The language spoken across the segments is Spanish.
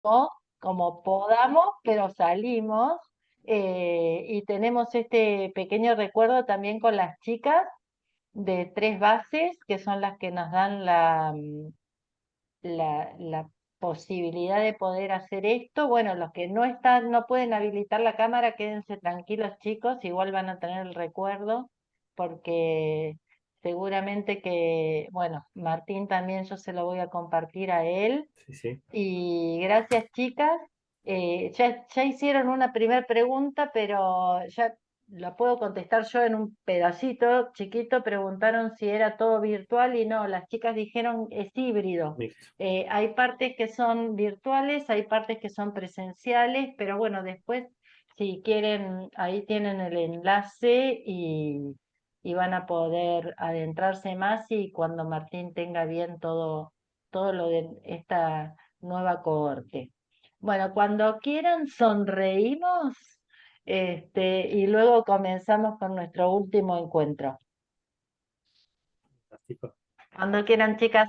como podamos, pero salimos y tenemos este pequeño recuerdo también con las chicas de tres bases, que son las que nos dan la posibilidad de poder hacer esto. Bueno, los que no están, no pueden habilitar la cámara, quédense tranquilos, chicos, igual van a tener el recuerdo, porque seguramente que, bueno, Martín también yo se lo voy a compartir a él. Sí, sí. Y gracias, chicas. Ya hicieron una primera pregunta, pero ya la puedo contestar yo en un pedacito chiquito. Preguntaron si era todo virtual y no, las chicas dijeron es híbrido. Mixto. Hay partes que son virtuales, hay partes que son presenciales, pero bueno, después, si quieren, ahí tienen el enlace y van a poder adentrarse más y cuando Martín tenga bien todo lo de esta nueva cohorte. Bueno, cuando quieran sonreímos, y luego comenzamos con nuestro último encuentro. Fantástico. Cuando quieran, chicas.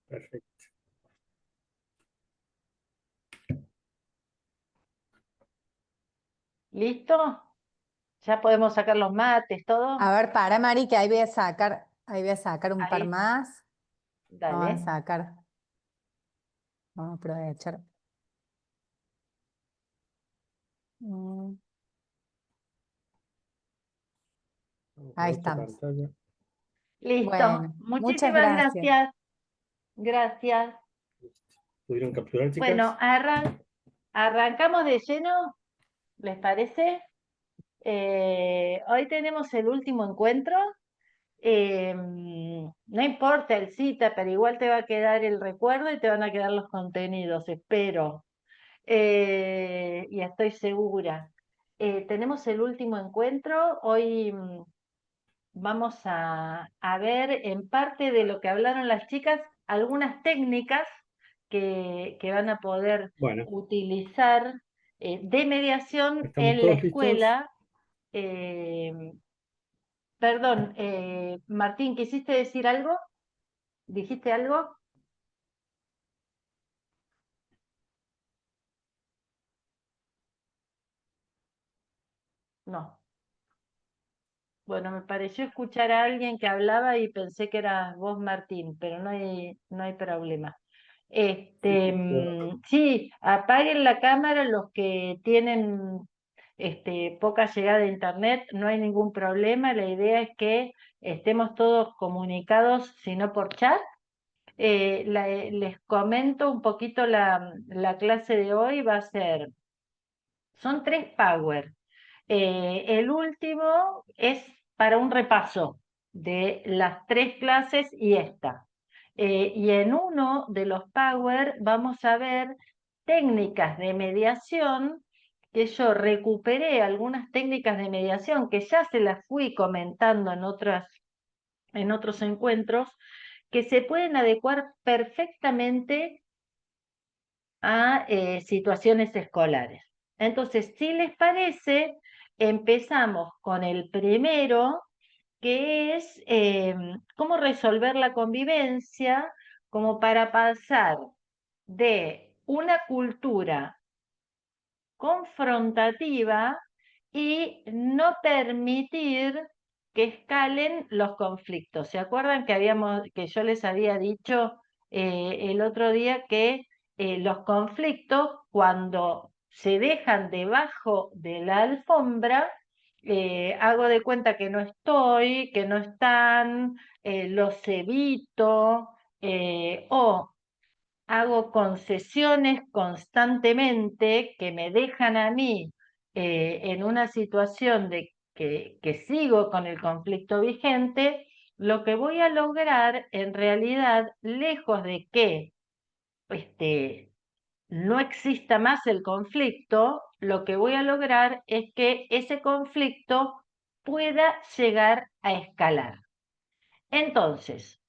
Perfecto. ¿Listo? Ya podemos sacar los mates, todo. A ver, para Mari, que ahí voy a sacar un par Ahí, más. Vamos a dale. sacar, vamos a aprovechar. Mm, Vamos a Ahí otra estamos. pantalla. Listo. Bueno, muchas Muchísimas gracias. gracias. Gracias. ¿Pudieron capturar, Bueno, chicas? arrancamos de lleno, ¿les parece? Hoy tenemos el último encuentro. No importa el cita, pero igual te va a quedar el recuerdo y te van a quedar los contenidos, espero. Y estoy segura. Tenemos el último encuentro. Hoy vamos a ver en parte de lo que hablaron las chicas, algunas técnicas que van a poder Bueno, utilizar de mediación estamos en la todos listos. escuela. Perdón, Martín, ¿quisiste decir algo? ¿Dijiste algo? No. Bueno, me pareció escuchar a alguien que hablaba y pensé que eras vos, Martín, pero no hay problema. Sí, sí, puedo hablar. Sí, apaguen la cámara los que tienen poca llegada a internet, no hay ningún problema. La idea es que estemos todos comunicados, si no por chat. Les comento un poquito la clase de hoy, va a ser, son tres power. El último es para un repaso de las tres clases y esta. Y en uno de los Power vamos a ver técnicas de mediación, que yo recuperé algunas técnicas de mediación que ya se las fui comentando en otros encuentros, que se pueden adecuar perfectamente a situaciones escolares. Entonces, si les parece, empezamos con el primero, que es cómo resolver la convivencia, como para pasar de una cultura confrontativa y no permitir que escalen los conflictos. ¿Se acuerdan que yo les había dicho el otro día que los conflictos, cuando se dejan debajo de la alfombra, hago de cuenta que no estoy, que no están, los evito, o hago concesiones constantemente que me dejan a mí en una situación de que sigo con el conflicto vigente. Lo que voy a lograr en realidad, lejos de que no exista más el conflicto, lo que voy a lograr es que ese conflicto pueda llegar a escalar. Entonces,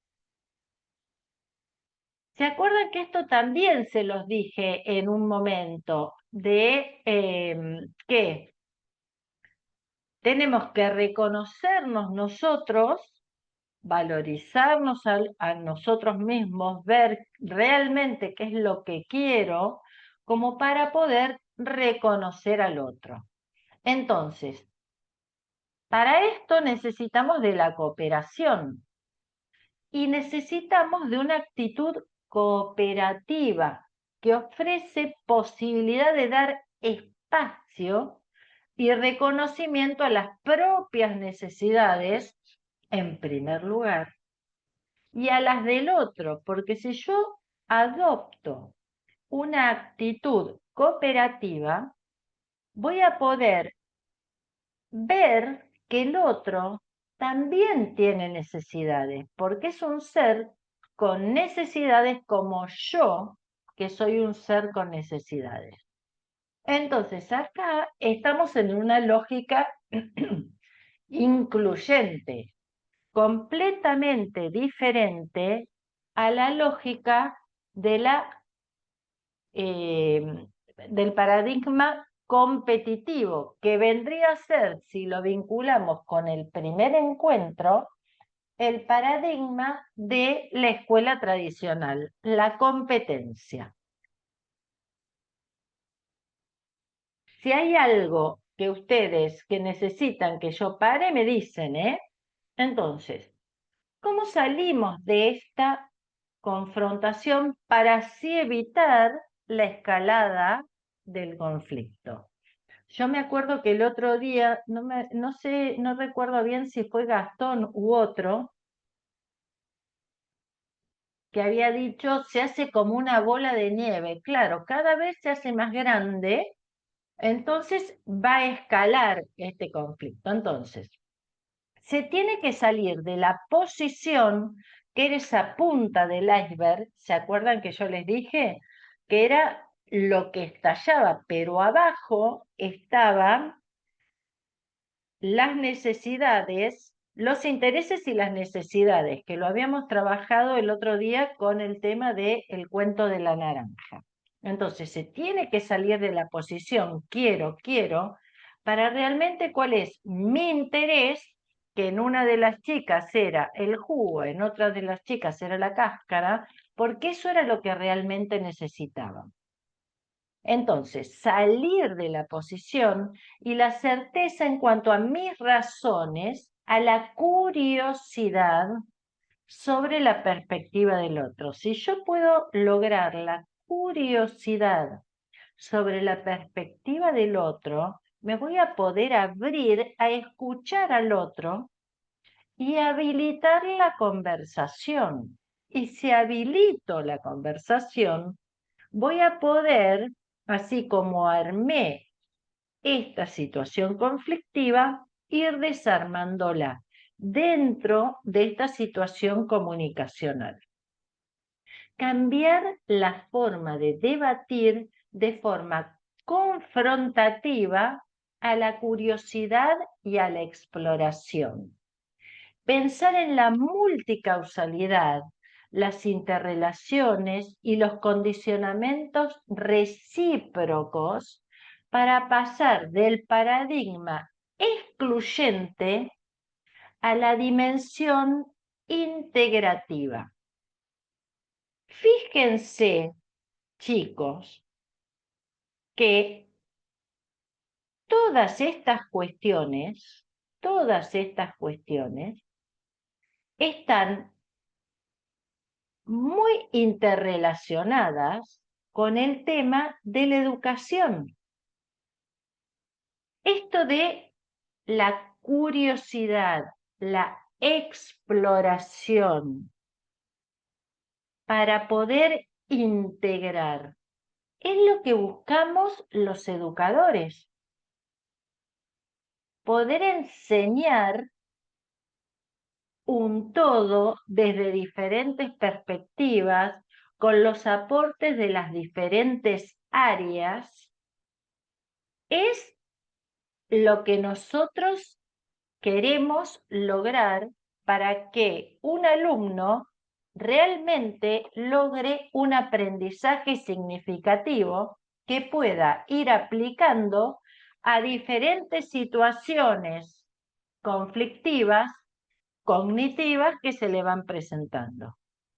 ¿se acuerdan que esto también se los dije en un momento de que tenemos que reconocernos nosotros, valorizarnos a nosotros mismos, ver realmente qué es lo que quiero, como para poder reconocer al otro. Entonces, para esto necesitamos de la cooperación y necesitamos de una actitud cooperativa que ofrece posibilidad de dar espacio y reconocimiento a las propias necesidades, en primer lugar, y a las del otro, porque si yo adopto una actitud cooperativa, voy a poder ver que el otro también tiene necesidades, porque es un ser con necesidades como yo, que soy un ser con necesidades. Entonces, acá estamos en una lógica incluyente, completamente diferente a la lógica de del paradigma competitivo, que vendría a ser, si lo vinculamos con el primer encuentro, el paradigma de la escuela tradicional, la competencia. Si hay algo que ustedes que necesitan que yo pare, me dicen, ¿eh? Entonces, ¿cómo salimos de esta confrontación para así evitar la escalada del conflicto? Yo me acuerdo que el otro día, no recuerdo bien si fue Gastón u otro, que había dicho, se hace como una bola de nieve. Claro, cada vez se hace más grande, entonces va a escalar este conflicto. Entonces, se tiene que salir de la posición que era esa punta del iceberg. ¿Se acuerdan que yo les dije que era lo que estallaba, pero abajo estaban las necesidades, los intereses y las necesidades, que lo habíamos trabajado el otro día con el tema del cuento de la naranja? Entonces, se tiene que salir de la posición quiero, para realmente cuál es mi interés, que en una de las chicas era el jugo, en otra de las chicas era la cáscara, porque eso era lo que realmente necesitaban. Entonces, salir de la posición y la certeza en cuanto a mis razones, a la curiosidad sobre la perspectiva del otro. Si yo puedo lograr la curiosidad sobre la perspectiva del otro, me voy a poder abrir a escuchar al otro y habilitar la conversación. Y si habilito la conversación, voy a poder, así como armé esta situación conflictiva, ir desarmándola dentro de esta situación comunicacional. Cambiar la forma de debatir de forma confrontativa a la curiosidad y a la exploración. Pensar en la multicausalidad, las interrelaciones y los condicionamientos recíprocos para pasar del paradigma excluyente a la dimensión integrativa. Fíjense, chicos, que todas estas cuestiones están muy interrelacionadas con el tema de la educación. Esto de la curiosidad, la exploración, para poder integrar, es lo que buscamos los educadores. Poder enseñar un todo desde diferentes perspectivas, con los aportes de las diferentes áreas, es lo que nosotros queremos lograr para que un alumno realmente logre un aprendizaje significativo que pueda ir aplicando a diferentes situaciones conflictivas, cognitivas que se le van presentando.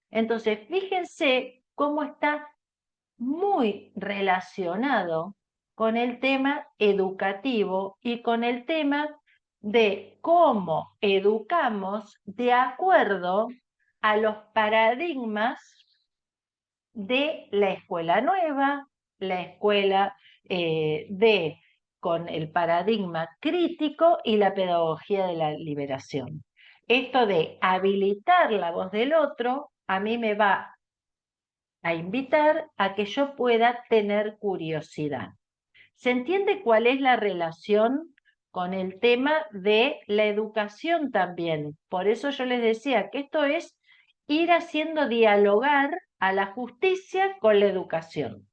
Entonces, fíjense cómo está muy relacionado con el tema educativo y con el tema de cómo educamos de acuerdo a los paradigmas de la escuela nueva, la escuela con el paradigma crítico y la pedagogía de la liberación. Esto de habilitar la voz del otro a mí me va a invitar a que yo pueda tener curiosidad. ¿Se entiende cuál es la relación con el tema de la educación también? Por eso yo les decía que esto es ir haciendo dialogar a la justicia con la educación.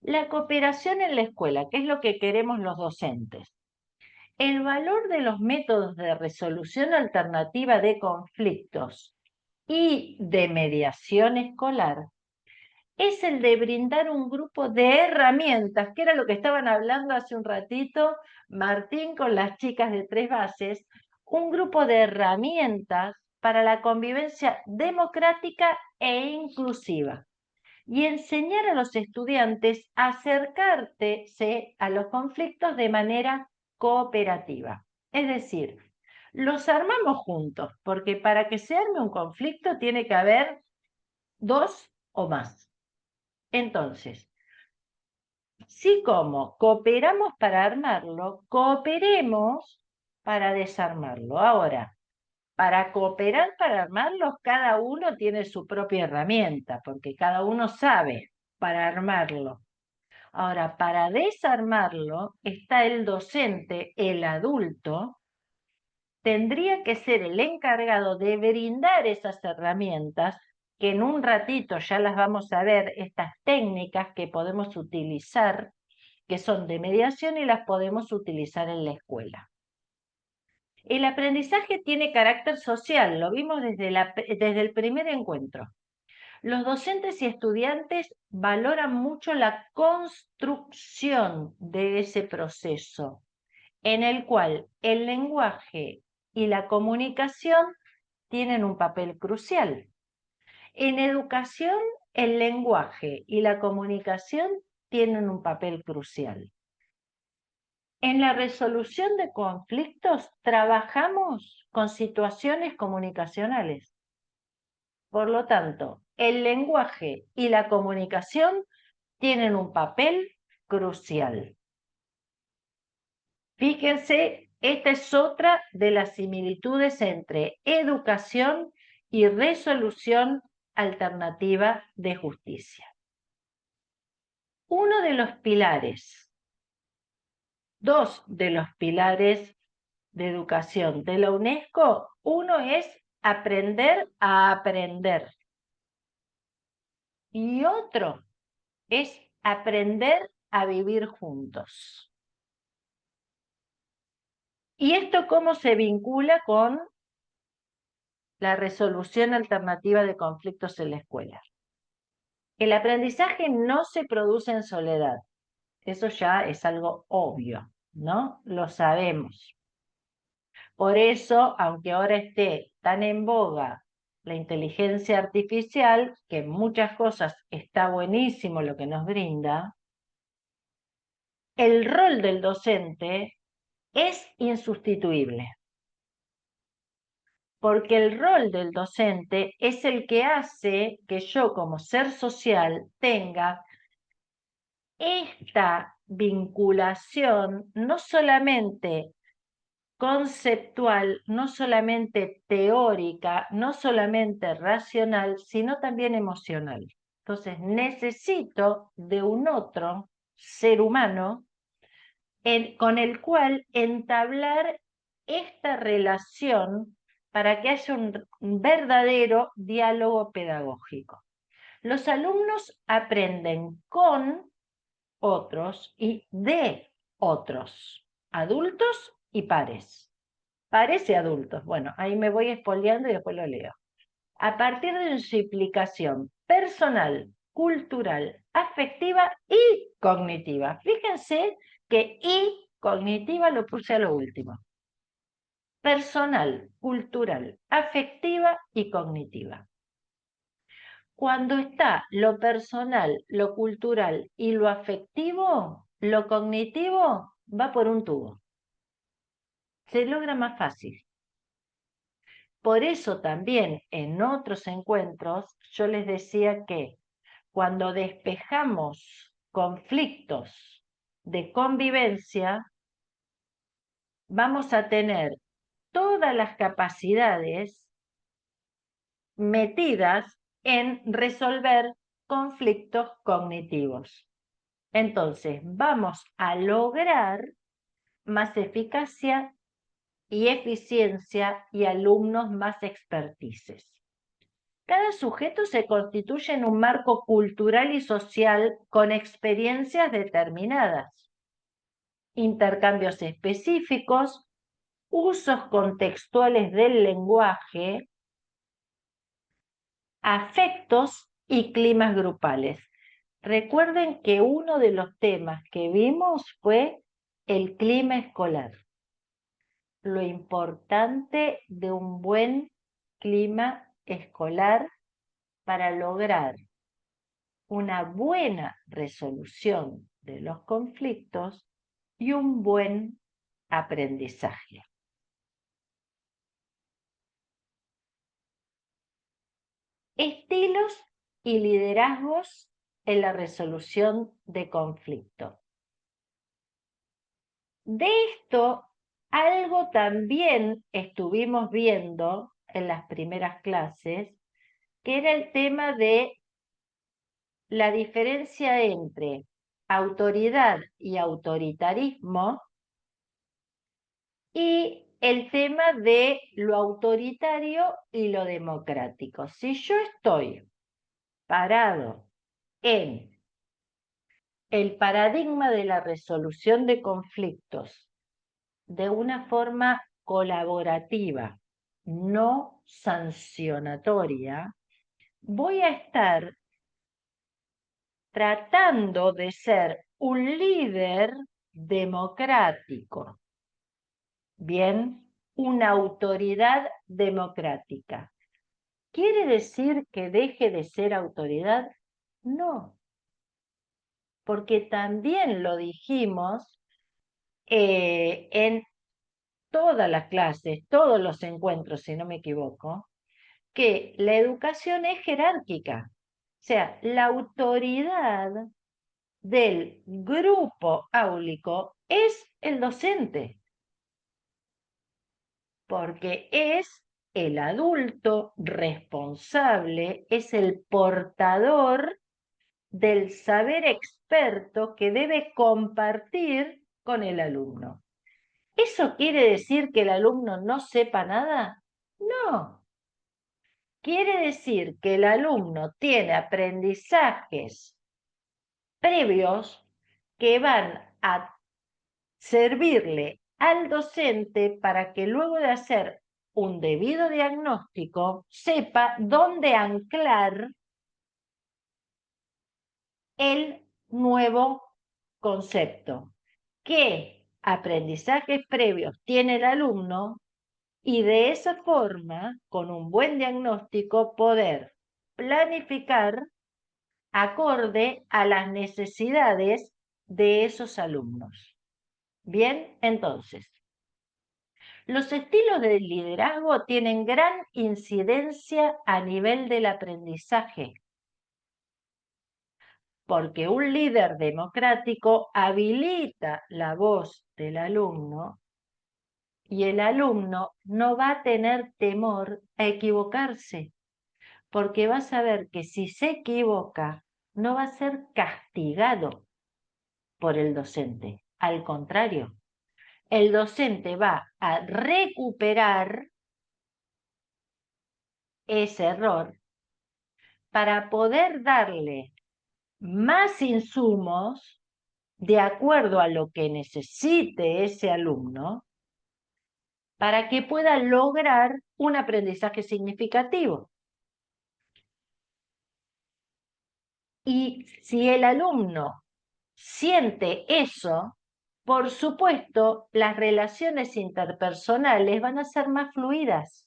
La cooperación en la escuela, que es lo que queremos los docentes. El valor de los métodos de resolución alternativa de conflictos y de mediación escolar es el de brindar un grupo de herramientas, que era lo que estaban hablando hace un ratito Martín con las chicas de 3 bases, un grupo de herramientas para la convivencia democrática e inclusiva. Y enseñar a los estudiantes a acercarse a los conflictos de manera cooperativa. Es decir, los armamos juntos, porque para que se arme un conflicto tiene que haber 2 o más. Entonces, si como cooperamos para armarlo, cooperemos para desarmarlo. Ahora, para cooperar para armarlos, cada uno tiene su propia herramienta, porque cada uno sabe para armarlo. Ahora, para desarmarlo, está el docente, el adulto, tendría que ser el encargado de brindar esas herramientas, que en un ratito ya las vamos a ver, estas técnicas que podemos utilizar, que son de mediación y las podemos utilizar en la escuela. El aprendizaje tiene carácter social, lo vimos desde el primer encuentro. Los docentes y estudiantes valoran mucho la construcción de ese proceso, en el cual el lenguaje y la comunicación tienen un papel crucial. En educación, el lenguaje y la comunicación tienen un papel crucial. En la resolución de conflictos trabajamos con situaciones comunicacionales. Por lo tanto, el lenguaje y la comunicación tienen un papel crucial. Fíjense, esta es otra de las similitudes entre educación y resolución alternativa de justicia. Uno de los pilares, dos de los pilares de educación de la UNESCO, uno es aprender a aprender y otro es aprender a vivir juntos. ¿Y esto cómo se vincula con la resolución alternativa de conflictos en la escuela? El aprendizaje no se produce en soledad. Eso ya es algo obvio, ¿no? Lo sabemos. Por eso, aunque ahora esté tan en boga la inteligencia artificial, que en muchas cosas está buenísimo lo que nos brinda, el rol del docente es insustituible. Porque el rol del docente es el que hace que yo como ser social tenga esta vinculación no solamente conceptual, no solamente teórica, no solamente racional, sino también emocional. Entonces necesito de un otro ser humano con el cual entablar esta relación para que haya un verdadero diálogo pedagógico. Los alumnos aprenden con otros y de otros, adultos y pares. Pares y adultos. Bueno, ahí me voy espoleando y después lo leo. A partir de su implicación personal, cultural, afectiva y cognitiva. Fíjense que y cognitiva lo puse a lo último. personal, cultural, afectiva y cognitiva. Cuando está lo personal, lo cultural y lo afectivo, lo cognitivo va por un tubo. Se logra más fácil. Por eso también en otros encuentros yo les decía que cuando despejamos conflictos de convivencia, vamos a tener todas las capacidades metidas en resolver conflictos cognitivos. Entonces, vamos a lograr más eficacia y eficiencia y alumnos más expertices. Cada sujeto se constituye en un marco cultural y social con experiencias determinadas, intercambios específicos, usos contextuales del lenguaje, afectos y climas grupales. Recuerden que uno de los temas que vimos fue el clima escolar. Lo importante de un buen clima escolar para lograr una buena resolución de los conflictos y un buen aprendizaje. Estilos y liderazgos en la resolución de conflictos. De esto, algo también estuvimos viendo en las primeras clases, que era el tema de la diferencia entre autoridad y autoritarismo y el tema de lo autoritario y lo democrático. Si yo estoy parado en el paradigma de la resolución de conflictos de una forma colaborativa, no sancionatoria, voy a estar tratando de ser un líder democrático. Bien, una autoridad democrática. ¿Quiere decir que deje de ser autoridad? No, porque también lo dijimos en todas las clases, todos los encuentros, si no me equivoco, que la educación es jerárquica. O sea, la autoridad del grupo áulico es el docente, porque es el adulto responsable, es el portador del saber experto que debe compartir con el alumno. ¿Eso quiere decir que el alumno no sepa nada? No. Quiere decir que el alumno tiene aprendizajes previos que van a servirle al docente para que luego de hacer un debido diagnóstico sepa dónde anclar el nuevo concepto. ¿Qué aprendizajes previos tiene el alumno? Y de esa forma, con un buen diagnóstico, poder planificar acorde a las necesidades de esos alumnos. Bien, entonces, los estilos de liderazgo tienen gran incidencia a nivel del aprendizaje, porque un líder democrático habilita la voz del alumno y el alumno no va a tener temor a equivocarse, porque va a saber que si se equivoca, no va a ser castigado por el docente. Al contrario, el docente va a recuperar ese error para poder darle más insumos de acuerdo a lo que necesite ese alumno para que pueda lograr un aprendizaje significativo. Y si el alumno siente eso, por supuesto, las relaciones interpersonales van a ser más fluidas,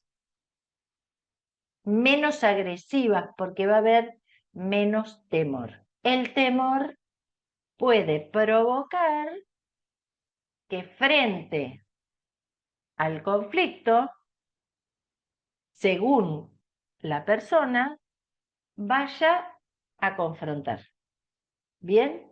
menos agresivas, porque va a haber menos temor. El temor puede provocar que frente al conflicto, según la persona, vaya a confrontar. ¿Bien?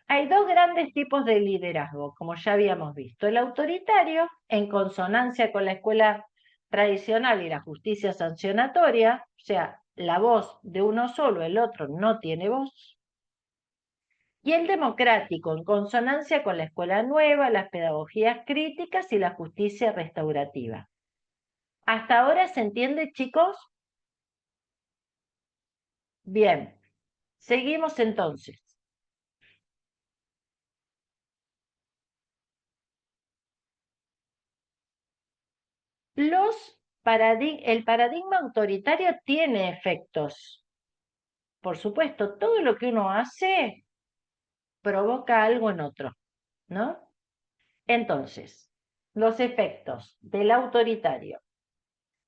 Hay dos grandes tipos de liderazgo, como ya habíamos visto. El autoritario, en consonancia con la escuela tradicional y la justicia sancionatoria, o sea, la voz de uno solo, el otro no tiene voz. Y el democrático, en consonancia con la escuela nueva, las pedagogías críticas y la justicia restaurativa. ¿Hasta ahora se entiende, chicos? Bien, seguimos entonces. El paradigma autoritario tiene efectos. Por supuesto, todo lo que uno hace provoca algo en otro, ¿no? Entonces, los efectos del autoritario.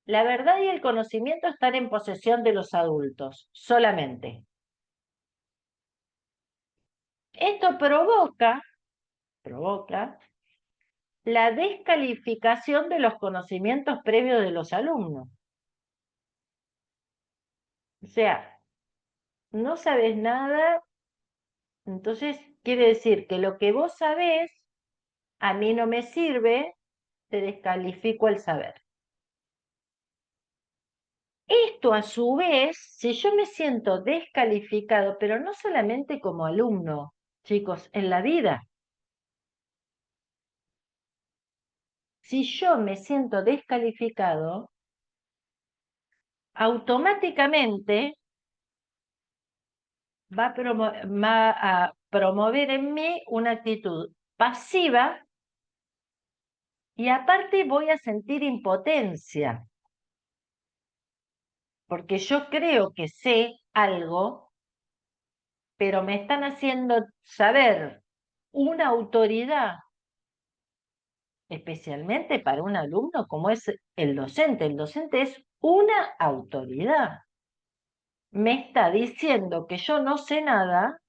La verdad y el conocimiento están en posesión de los adultos, solamente. Esto provoca la descalificación de los conocimientos previos de los alumnos. O sea, no sabes nada, entonces quiere decir que lo que vos sabés a mí no me sirve, te descalifico el saber. Esto a su vez, si yo me siento descalificado, pero no solamente como alumno, chicos, en la vida. Si yo me siento descalificado, automáticamente va a promover en mí una actitud pasiva y aparte voy a sentir impotencia, porque yo creo que sé algo, pero me están haciendo saber una autoridad, especialmente para un alumno como es el docente. El docente es una autoridad. Me está diciendo que yo no sé nada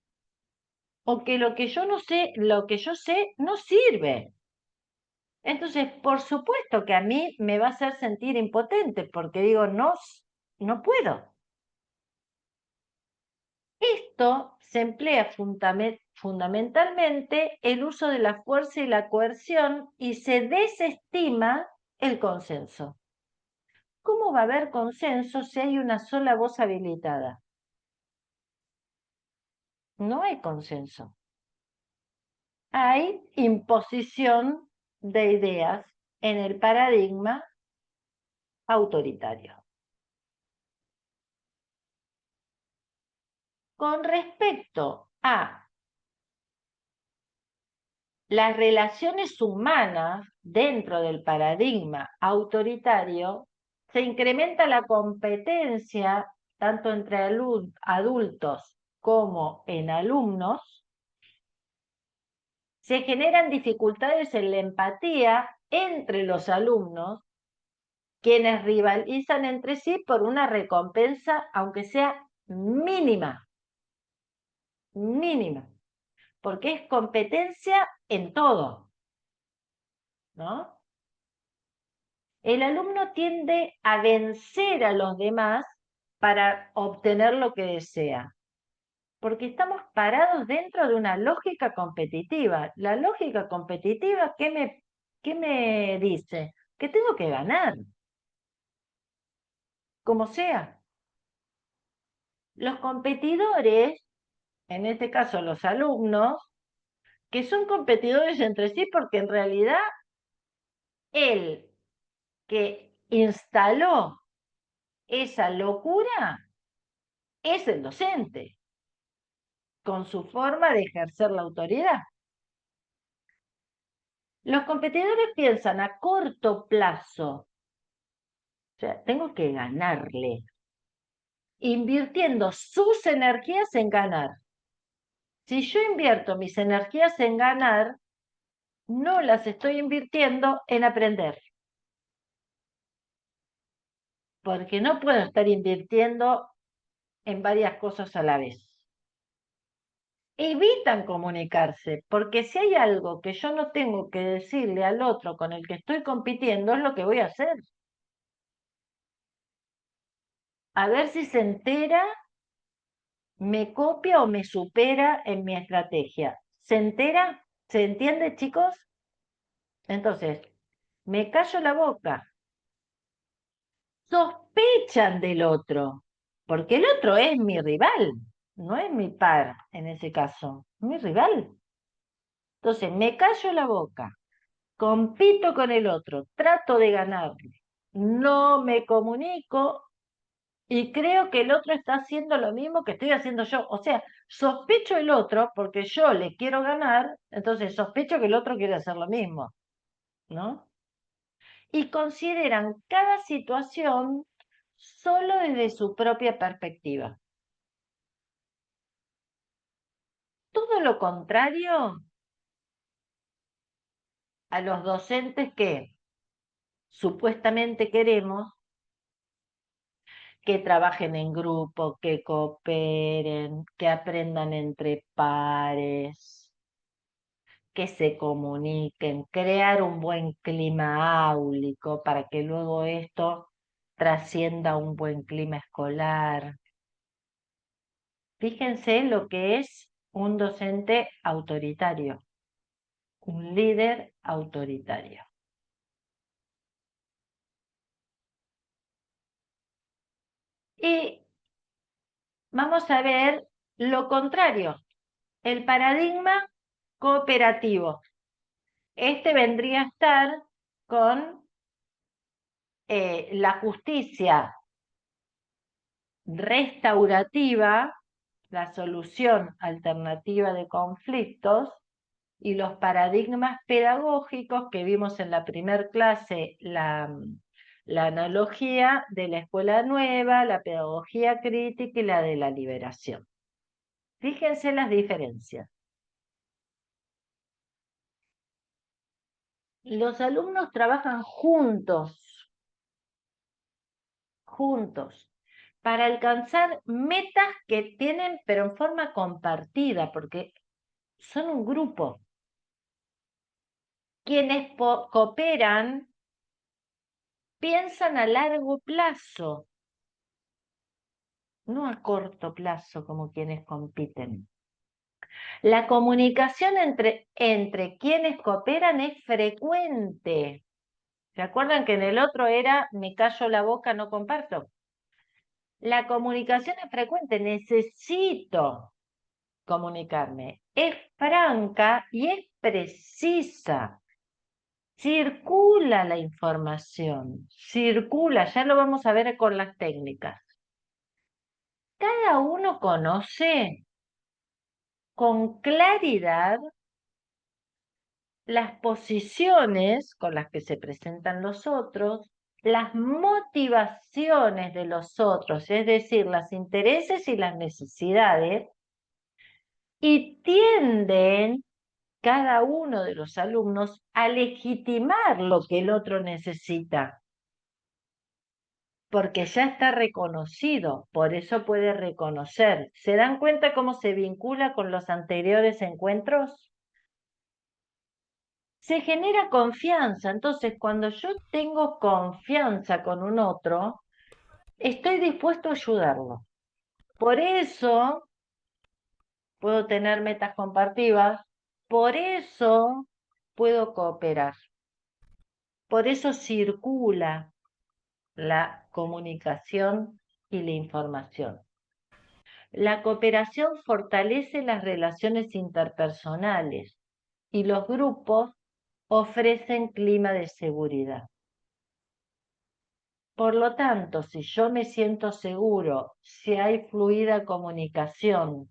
o que lo que yo no sé, lo que yo sé no sirve. Entonces, por supuesto que a mí me va a hacer sentir impotente porque digo, no puedo. Esto se emplea fundamentalmente el uso de la fuerza y la coerción y se desestima el consenso. ¿Cómo va a haber consenso si hay una sola voz habilitada? No hay consenso. Hay imposición de ideas en el paradigma autoritario. Con respecto a las relaciones humanas dentro del paradigma autoritario, se incrementa la competencia tanto entre adultos como en alumnos, se generan dificultades en la empatía entre los alumnos, quienes rivalizan entre sí por una recompensa, aunque sea mínima, porque es competencia en todo, ¿no? El alumno tiende a vencer a los demás para obtener lo que desea, porque estamos parados dentro de una lógica competitiva. La lógica competitiva, ¿qué me dice? Que tengo que ganar, como sea. Los competidores, en este caso los alumnos, que son competidores entre sí porque en realidad el que instaló esa locura es el docente, con su forma de ejercer la autoridad. Los competidores piensan a corto plazo, o sea, tengo que ganarle, invirtiendo sus energías en ganar. Si yo invierto mis energías en ganar, no las estoy invirtiendo en aprender. Porque no puedo estar invirtiendo en varias cosas a la vez. Evitan comunicarse, porque si hay algo que yo no tengo que decirle al otro con el que estoy compitiendo, es lo que voy a hacer. A ver si se entera, me copia o me supera en mi estrategia. ¿Se entera? ¿Se entiende, chicos? Entonces, me callo la boca. Sospechan del otro, porque el otro es mi rival, no es mi par en ese caso, es mi rival. Entonces, me callo la boca, compito con el otro, trato de ganarle, no me comunico y creo que el otro está haciendo lo mismo que estoy haciendo yo. O sea, sospecho el otro porque yo le quiero ganar, entonces sospecho que el otro quiere hacer lo mismo, ¿no? Y consideran cada situación solo desde su propia perspectiva. Todo lo contrario a los docentes que supuestamente queremos que trabajen en grupo, que cooperen, que aprendan entre pares, que se comuniquen, crear un buen clima áulico para que luego esto trascienda a un buen clima escolar. Fíjense lo que es un docente autoritario, un líder autoritario. Y vamos a ver lo contrario, el paradigma cooperativo. Este vendría a estar con la justicia restaurativa, la solución alternativa de conflictos y los paradigmas pedagógicos que vimos en la primer clase, la analogía de la escuela nueva, la pedagogía crítica y la de la liberación. Fíjense las diferencias. Los alumnos trabajan juntos, para alcanzar metas que tienen, pero en forma compartida, porque son un grupo. Quienes cooperan piensan a largo plazo, no a corto plazo como quienes compiten. La comunicación entre quienes cooperan es frecuente. ¿Se acuerdan que en el otro era me callo la boca, no comparto? La comunicación es frecuente, necesito comunicarme. Es franca y es precisa. Circula la información, circula, ya lo vamos a ver con las técnicas. Cada uno conoce con claridad las posiciones con las que se presentan los otros, las motivaciones de los otros, es decir, los intereses y las necesidades, y tienden cada uno de los alumnos a legitimar lo que el otro necesita, porque ya está reconocido, por eso puede reconocer. ¿Se dan cuenta cómo se vincula con los anteriores encuentros? Se genera confianza, entonces cuando yo tengo confianza con un otro, estoy dispuesto a ayudarlo. Por eso puedo tener metas compartidas, por eso puedo cooperar, por eso circula la comunicación y la información. La cooperación fortalece las relaciones interpersonales y los grupos ofrecen clima de seguridad. Por lo tanto, si yo me siento seguro, si hay fluida comunicación,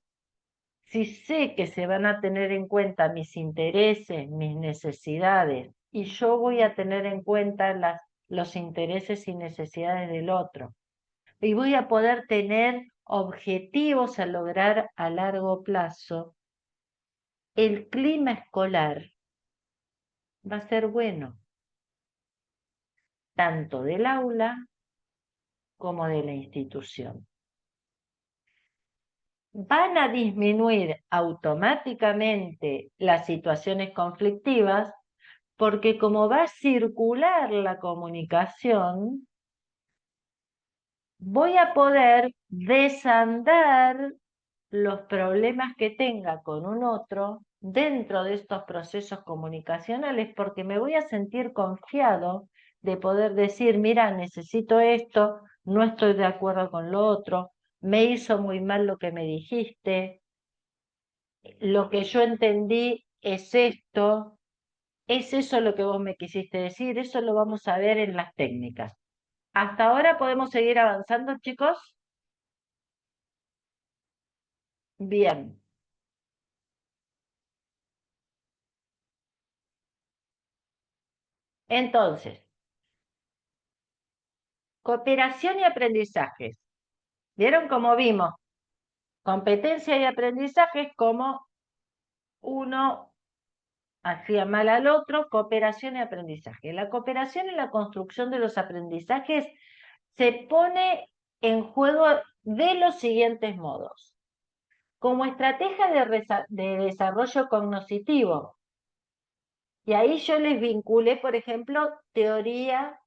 si sé que se van a tener en cuenta mis intereses, mis necesidades, y yo voy a tener en cuenta los intereses y necesidades del otro, y voy a poder tener objetivos a lograr a largo plazo, el clima escolar va a ser bueno, tanto del aula como de la institución. Van a disminuir automáticamente las situaciones conflictivas porque como va a circular la comunicación, voy a poder desandar los problemas que tenga con un otro dentro de estos procesos comunicacionales porque me voy a sentir confiado de poder decir, mira, necesito esto, no estoy de acuerdo con lo otro, me hizo muy mal lo que me dijiste, lo que yo entendí es esto, es eso lo que vos me quisiste decir, eso lo vamos a ver en las técnicas. ¿Hasta ahora podemos seguir avanzando, chicos? Bien. Entonces, cooperación y aprendizajes. ¿Vieron cómo vimos? Competencia y aprendizajes como uno hacía mal al otro, cooperación y aprendizaje. La cooperación en la construcción de los aprendizajes se pone en juego de los siguientes modos. Como estrategia de desarrollo cognoscitivo. Y ahí yo les vinculé, por ejemplo, teoría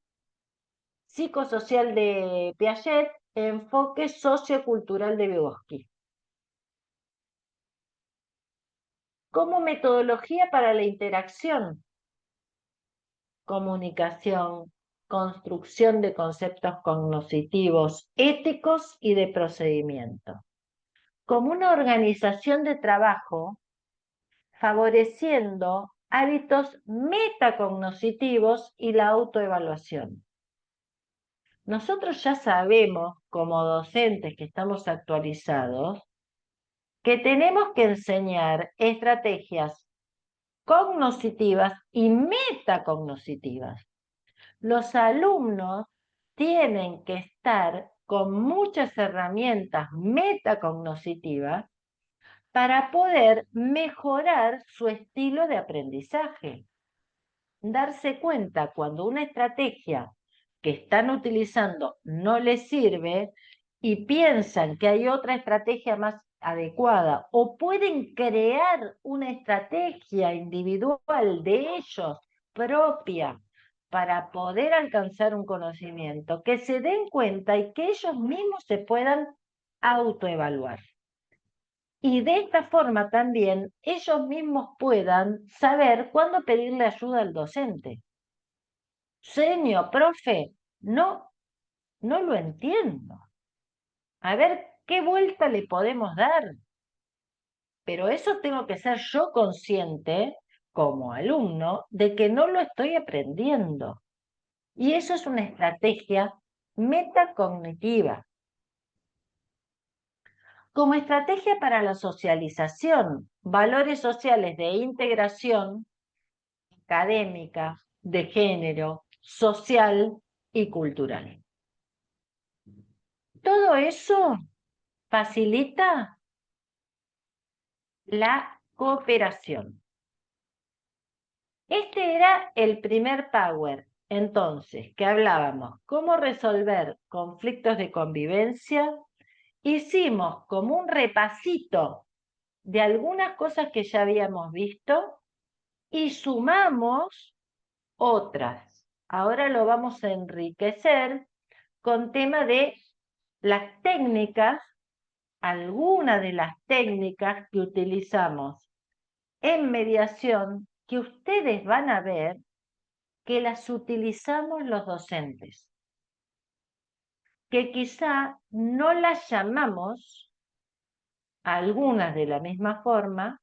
psicosocial de Piaget, enfoque sociocultural de Vygotsky. Como metodología para la interacción, comunicación, construcción de conceptos cognitivos, éticos y de procedimiento. Como una organización de trabajo favoreciendo hábitos metacognitivos y la autoevaluación. Nosotros ya sabemos, como docentes que estamos actualizados, que tenemos que enseñar estrategias cognitivas y metacognitivas. Los alumnos tienen que estar con muchas herramientas metacognitivas para poder mejorar su estilo de aprendizaje. Darse cuenta cuando una estrategia que están utilizando no les sirve y piensan que hay otra estrategia más adecuada o pueden crear una estrategia individual de ellos propia para poder alcanzar un conocimiento, que se den cuenta y que ellos mismos se puedan autoevaluar. Y de esta forma también ellos mismos puedan saber cuándo pedirle ayuda al docente. Señor, profe, no lo entiendo. A ver qué vuelta le podemos dar. Pero eso tengo que ser yo consciente, como alumno, de que no lo estoy aprendiendo. Y eso es una estrategia metacognitiva. Como estrategia para la socialización, valores sociales de integración académica, de género, social y cultural. Todo eso facilita la cooperación. Este era el primer power, entonces, que hablábamos, cómo resolver conflictos de convivencia. Hicimos como un repasito de algunas cosas que ya habíamos visto y sumamos otras. Ahora lo vamos a enriquecer con tema de las técnicas, algunas de las técnicas que utilizamos en mediación, que ustedes van a ver que las utilizamos los docentes, que quizá no las llamamos a algunas de la misma forma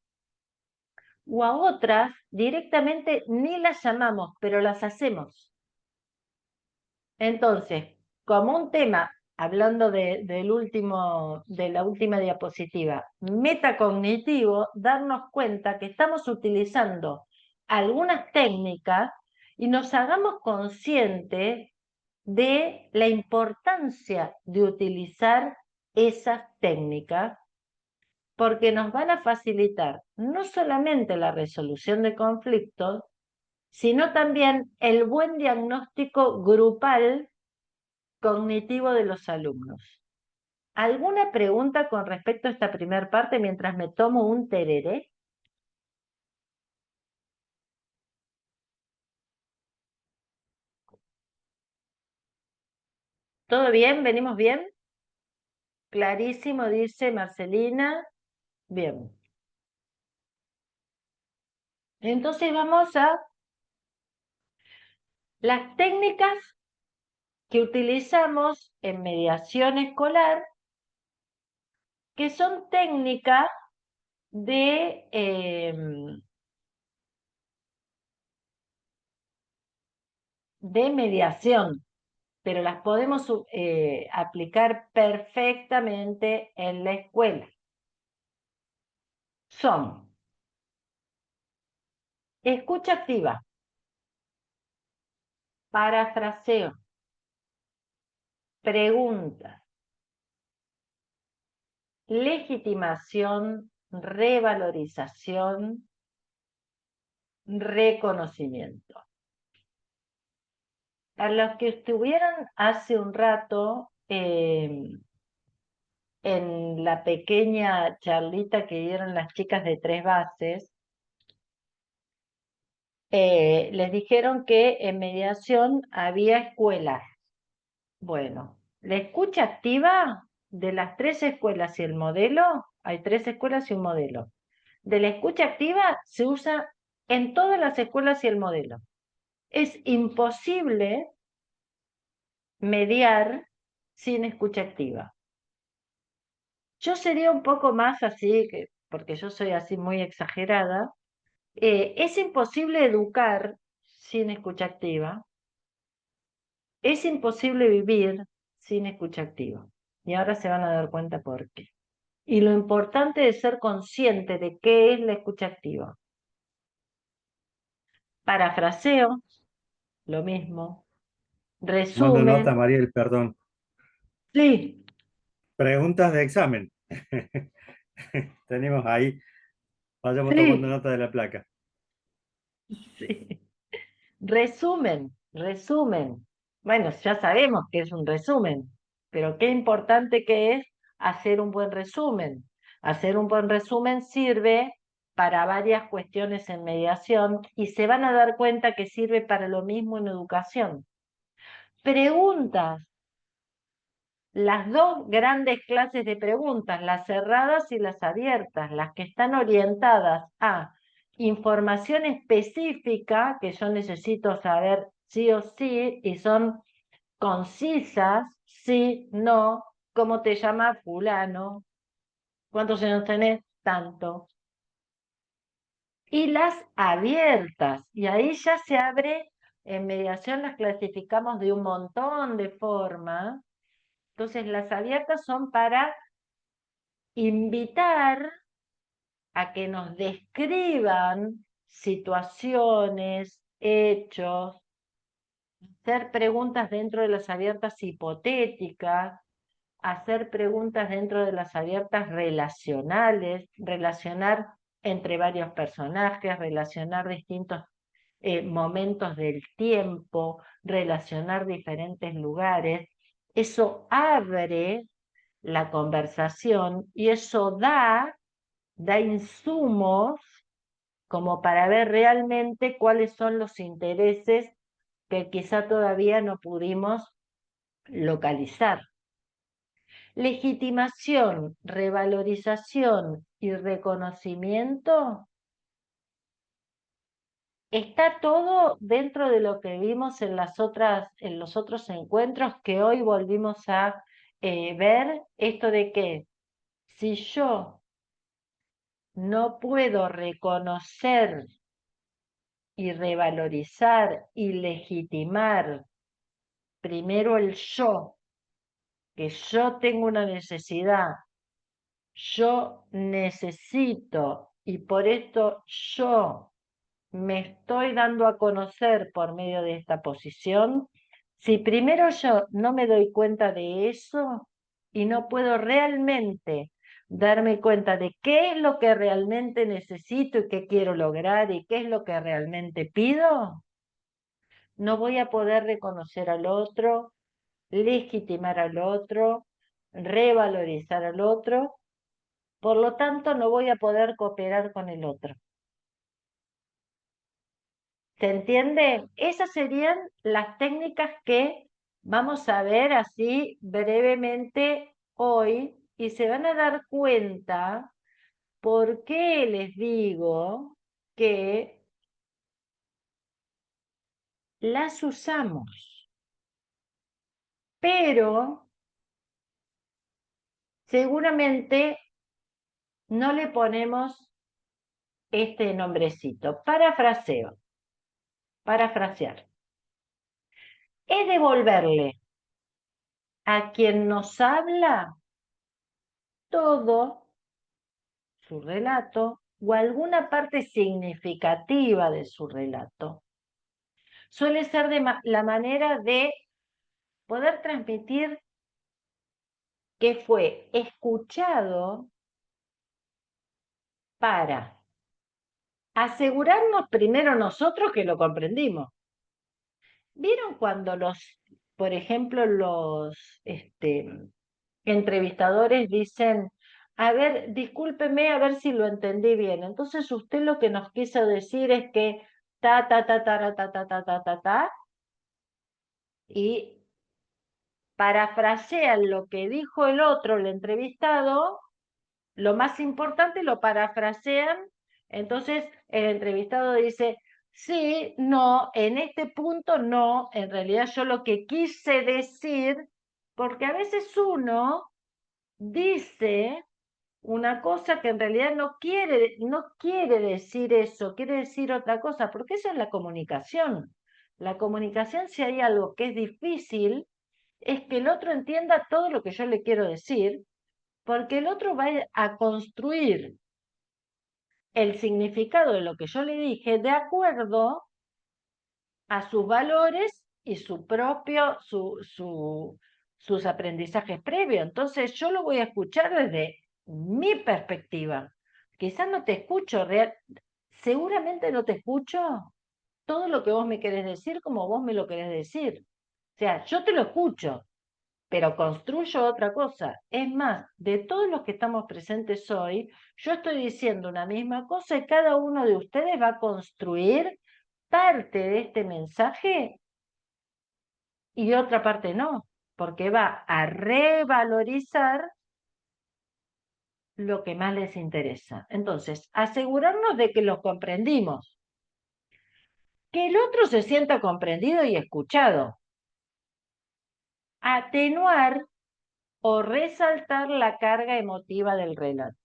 o a otras directamente ni las llamamos, pero las hacemos. Entonces, como un tema, hablando de la última diapositiva, metacognitivo, darnos cuenta que estamos utilizando algunas técnicas y nos hagamos conscientes de la importancia de utilizar esas técnicas porque nos van a facilitar no solamente la resolución de conflictos, sino también el buen diagnóstico grupal cognitivo de los alumnos. ¿Alguna pregunta con respecto a esta primera parte mientras me tomo un tereré? ¿Todo bien? ¿Venimos bien? Clarísimo, dice Marcelina. Bien. Entonces vamos a las técnicas que utilizamos en mediación escolar, que son técnicas de mediación, pero las podemos aplicar perfectamente en la escuela. Son escucha activa, parafraseo, preguntas, legitimación, revalorización, reconocimiento. A los que estuvieron hace un rato en la pequeña charlita que dieron las chicas de 3 bases, les dijeron que en mediación había escuelas. Bueno, la escucha activa de las 3 escuelas y el modelo, hay 3 escuelas y un modelo. De la escucha activa se usa en todas las escuelas y el modelo. Es imposible mediar sin escucha activa. Yo sería un poco más así, porque yo soy así muy exagerada. Es imposible educar sin escucha activa. Es imposible vivir sin escucha activa. Y ahora se van a dar cuenta por qué. Y lo importante es ser consciente de qué es la escucha activa. Parafraseo, lo mismo. Mando nota, Resumen, Mariel, perdón. sí, Preguntas de examen. Tenemos ahí, vayamos tomando sí, nota de la placa. sí. Resumen. Bueno, ya sabemos que es un resumen, pero qué importante que es hacer un buen resumen. Hacer un buen resumen sirve para varias cuestiones en mediación y se van a dar cuenta que sirve para lo mismo en educación. Preguntas. Las 2 grandes clases de preguntas, las cerradas y las abiertas, las que están orientadas a información específica que yo necesito saber sí o sí y son concisas, sí, no, cómo te llamas fulano, cuántos años tenés, tanto. Y las abiertas, y ahí ya se abre, en mediación las clasificamos de un montón de formas. Entonces las abiertas son para invitar a que nos describan situaciones, hechos, hacer preguntas dentro de las abiertas hipotéticas, hacer preguntas dentro de las abiertas relacionales, relacionar entre varios personajes, relacionar distintos momentos del tiempo, relacionar diferentes lugares. Eso abre la conversación y eso da insumos como para ver realmente cuáles son los intereses que quizá todavía no pudimos localizar. Legitimación, revalorización y reconocimiento está todo dentro de lo que vimos en los otros encuentros que hoy volvimos a ver, esto de que si yo no puedo reconocer y revalorizar y legitimar primero el yo, que yo tengo una necesidad, yo necesito y por esto yo me estoy dando a conocer por medio de esta posición. Si primero yo no me doy cuenta de eso y no puedo realmente darme cuenta de qué es lo que realmente necesito y qué quiero lograr y qué es lo que realmente pido, no voy a poder reconocer al otro, legitimar al otro, revalorizar al otro, por lo tanto no voy a poder cooperar con el otro. ¿Se entiende? Esas serían las técnicas que vamos a ver así brevemente hoy y se van a dar cuenta por qué les digo que las usamos, pero seguramente no le ponemos este nombrecito. Parafrasear. Es devolverle a quien nos habla todo su relato o alguna parte significativa de su relato. Suele ser la manera de poder transmitir que fue escuchado para asegurarnos primero nosotros que lo comprendimos. ¿Vieron cuando por ejemplo, los entrevistadores dicen, a ver, discúlpeme a ver si lo entendí bien? Entonces usted lo que nos quiso decir es que ta, ta, ta, ta, ta, ta, ta, ta, ta, ta, y parafrasean lo que dijo el otro, el entrevistado, lo más importante lo parafrasean, entonces el entrevistado dice, sí, no, en este punto no, en realidad yo lo que quise decir, porque a veces uno dice una cosa que en realidad no quiere decir eso, quiere decir otra cosa, porque eso es la comunicación. La comunicación, si hay algo que es difícil, es que el otro entienda todo lo que yo le quiero decir, porque el otro va a construir el significado de lo que yo le dije de acuerdo a sus valores y sus aprendizajes previos. Entonces yo lo voy a escuchar desde mi perspectiva. Quizás no te escucho, seguramente no te escucho todo lo que vos me querés decir como vos me lo querés decir. O sea, yo te lo escucho, pero construyo otra cosa. Es más, de todos los que estamos presentes hoy, yo estoy diciendo una misma cosa y cada uno de ustedes va a construir parte de este mensaje y otra parte no, porque va a revalorizar lo que más les interesa. Entonces, asegurarnos de que los comprendimos, que el otro se sienta comprendido y escuchado, atenuar o resaltar la carga emotiva del relato.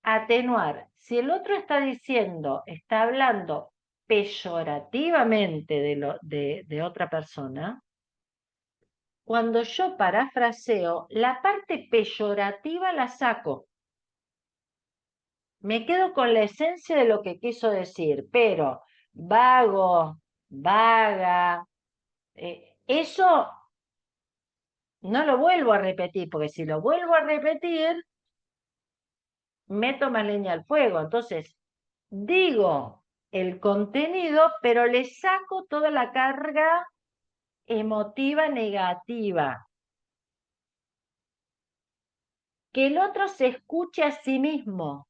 Atenuar, si el otro está diciendo, está hablando peyorativamente de otra persona, cuando yo parafraseo, la parte peyorativa la saco. Me quedo con la esencia de lo que quiso decir, pero vago, vaga, eso no lo vuelvo a repetir, porque si lo vuelvo a repetir, meto más leña al fuego. Entonces, digo el contenido, pero le saco toda la carga emotiva negativa. Que el otro se escuche a sí mismo.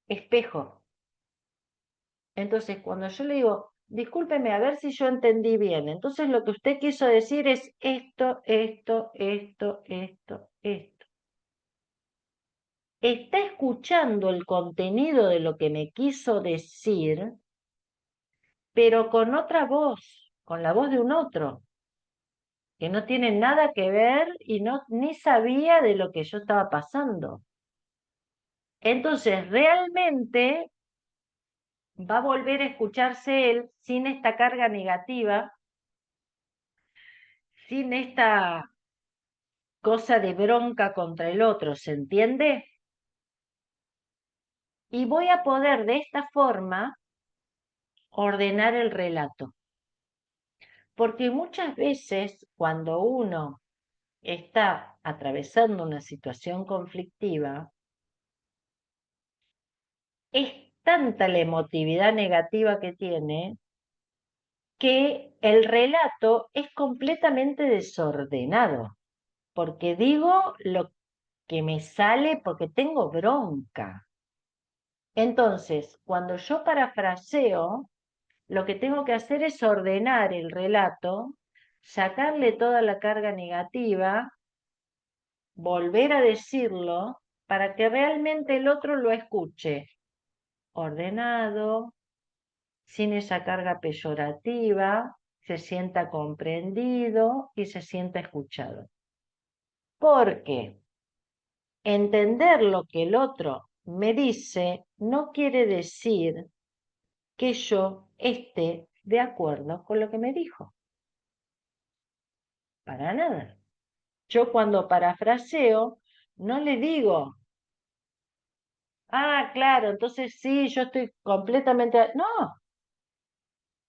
Espejo. Entonces, cuando yo le digo, discúlpeme, a ver si yo entendí bien. Entonces, lo que usted quiso decir es esto, esto, esto, esto, esto. Está escuchando el contenido de lo que me quiso decir, pero con otra voz, con la voz de un otro, que no tiene nada que ver y ni sabía de lo que yo estaba pasando. Entonces, realmente va a volver a escucharse él sin esta carga negativa, sin esta cosa de bronca contra el otro, ¿se entiende? Y voy a poder de esta forma ordenar el relato. Porque muchas veces cuando uno está atravesando una situación conflictiva, es tanta la emotividad negativa que tiene, que el relato es completamente desordenado, porque digo lo que me sale porque tengo bronca. Entonces, cuando yo parafraseo, lo que tengo que hacer es ordenar el relato, sacarle toda la carga negativa, volver a decirlo para que realmente el otro lo escuche ordenado, sin esa carga peyorativa, se sienta comprendido y se sienta escuchado. Porque entender lo que el otro me dice no quiere decir que yo esté de acuerdo con lo que me dijo. Para nada. Yo cuando parafraseo no le digo, ah, claro, entonces sí, yo estoy completamente... No,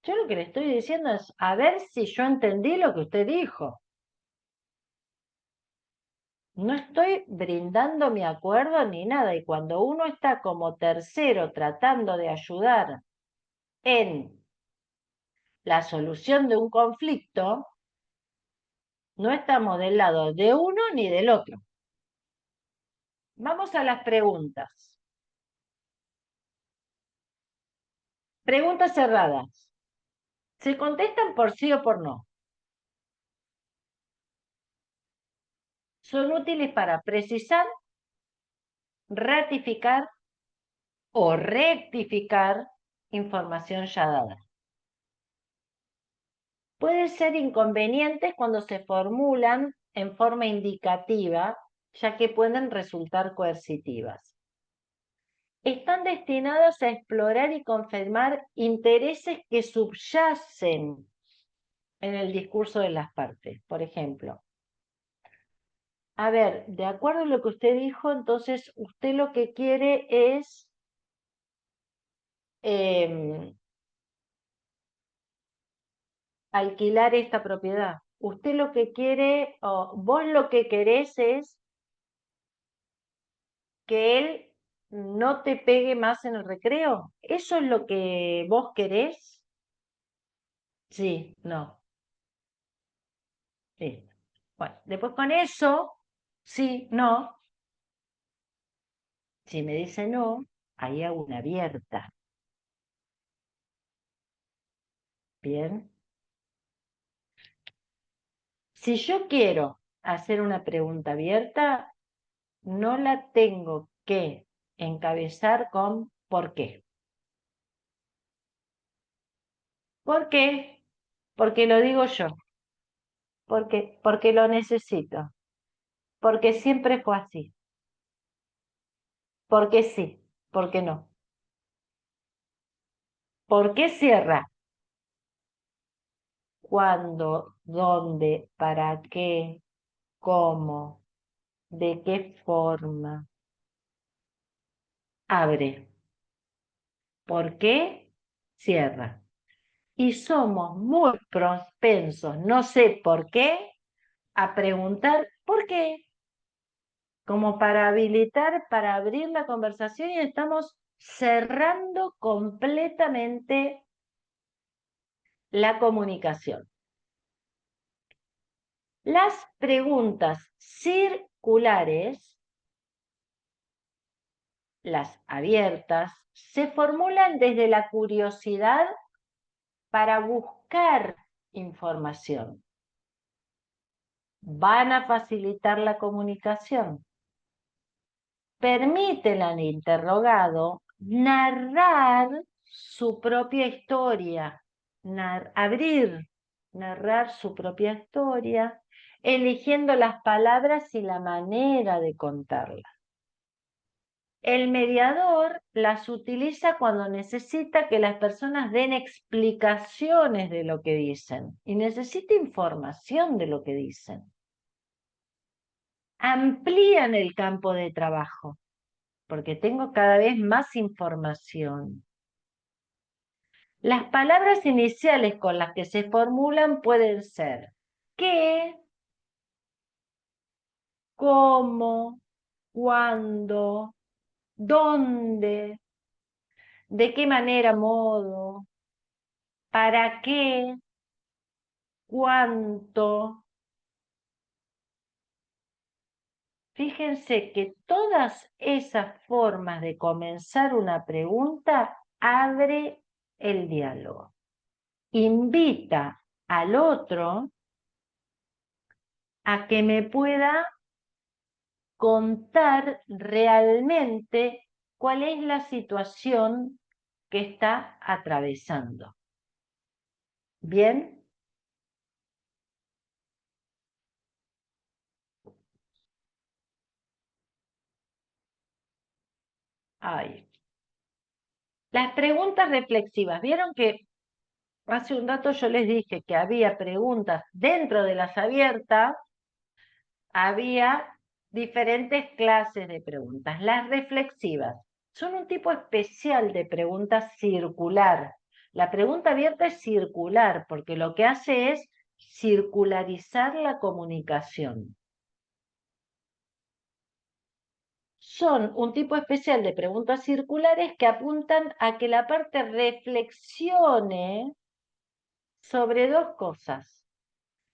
yo lo que le estoy diciendo es, a ver si yo entendí lo que usted dijo. No estoy brindando mi acuerdo ni nada. Y cuando uno está como tercero tratando de ayudar en la solución de un conflicto, no estamos del lado de uno ni del otro. Vamos a las preguntas. Preguntas cerradas. Se contestan por sí o por no. Son útiles para precisar, ratificar o rectificar información ya dada. Pueden ser inconvenientes cuando se formulan en forma indicativa, ya que pueden resultar coercitivas. Están destinados a explorar y confirmar intereses que subyacen en el discurso de las partes. Por ejemplo, a ver, de acuerdo a lo que usted dijo, entonces usted lo que quiere es alquilar esta propiedad. Usted lo que quiere, o vos lo que querés es que él no te pegue más en el recreo. ¿Eso es lo que vos querés? Sí, no. Sí. Bueno, después con eso, sí, no. Si me dice no, ahí hago una abierta. Bien. Si yo quiero hacer una pregunta abierta, no la tengo que encabezar con ¿por qué? ¿Por qué? Porque lo digo yo. ¿Por qué? Porque lo necesito. Porque siempre fue así. Porque sí. Porque no. ¿Por qué cierra? ¿Cuándo? ¿Dónde? ¿Para qué? ¿Cómo? ¿De qué forma? Abre. ¿Por qué? Cierra. Y somos muy propensos, no sé por qué, a preguntar ¿por qué? Como para habilitar, para abrir la conversación y estamos cerrando completamente la comunicación. Las preguntas circulares, las abiertas, se formulan desde la curiosidad para buscar información. Van a facilitar la comunicación. Permiten al interrogado narrar su propia historia, narrar su propia historia, eligiendo las palabras y la manera de contarla. El mediador las utiliza cuando necesita que las personas den explicaciones de lo que dicen y necesita información de lo que dicen. Amplían el campo de trabajo porque tengo cada vez más información. Las palabras iniciales con las que se formulan pueden ser qué, cómo, cuándo, dónde. ¿De qué manera, modo? ¿Para qué? ¿Cuánto? Fíjense que todas esas formas de comenzar una pregunta abre el diálogo. Invita al otro a que me pueda contar realmente cuál es la situación que está atravesando. ¿Bien? Ay. Las preguntas reflexivas. ¿Vieron que hace un rato yo les dije que había preguntas dentro de las abiertas? Había diferentes clases de preguntas. Las reflexivas son un tipo especial de pregunta circular. La pregunta abierta es circular porque lo que hace es circularizar la comunicación. Son un tipo especial de preguntas circulares que apuntan a que la parte reflexione sobre dos cosas: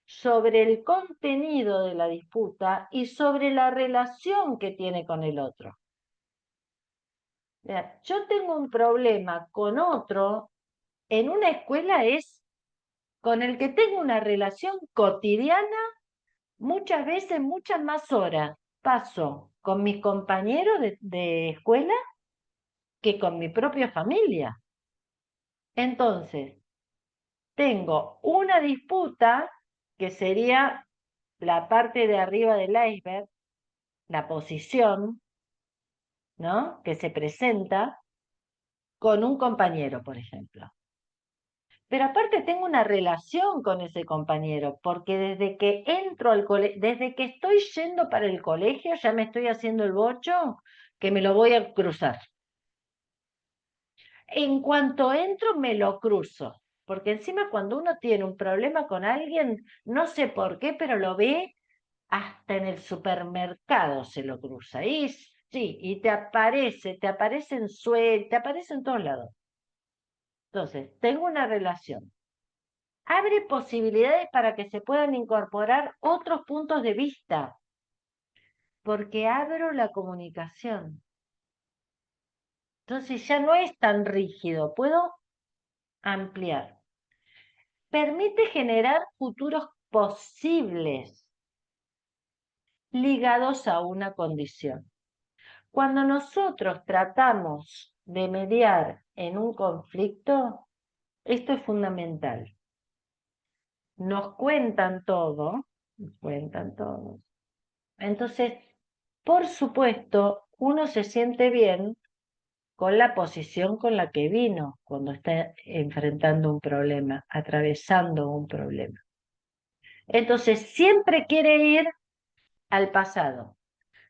sobre el contenido de la disputa y sobre la relación que tiene con el otro. Yo tengo un problema con otro en una escuela es con el que tengo una relación cotidiana, muchas veces, muchas más horas paso con mis compañeros de escuela que con mi propia familia. Entonces, tengo una disputa que sería la parte de arriba del iceberg, la posición, ¿no? Que se presenta con un compañero, por ejemplo. Pero aparte tengo una relación con ese compañero, porque desde que entro al colegio, desde que estoy yendo para el colegio, ya me estoy haciendo el bocho que me lo voy a cruzar. En cuanto entro, me lo cruzo, porque encima cuando uno tiene un problema con alguien, no sé por qué, pero lo ve hasta en el supermercado se lo cruza. Y sí, y te aparece en te aparece en todos lados. Entonces, tengo una relación. Abre posibilidades para que se puedan incorporar otros puntos de vista, porque abro la comunicación. Entonces ya no es tan rígido, puedo ampliar. Permite generar futuros posibles ligados a una condición. Cuando nosotros tratamos de mediar en un conflicto, esto es fundamental. Nos cuentan todo. Entonces, por supuesto, uno se siente bien con la posición con la que vino cuando está enfrentando un problema, atravesando un problema. Entonces, siempre quiere ir al pasado.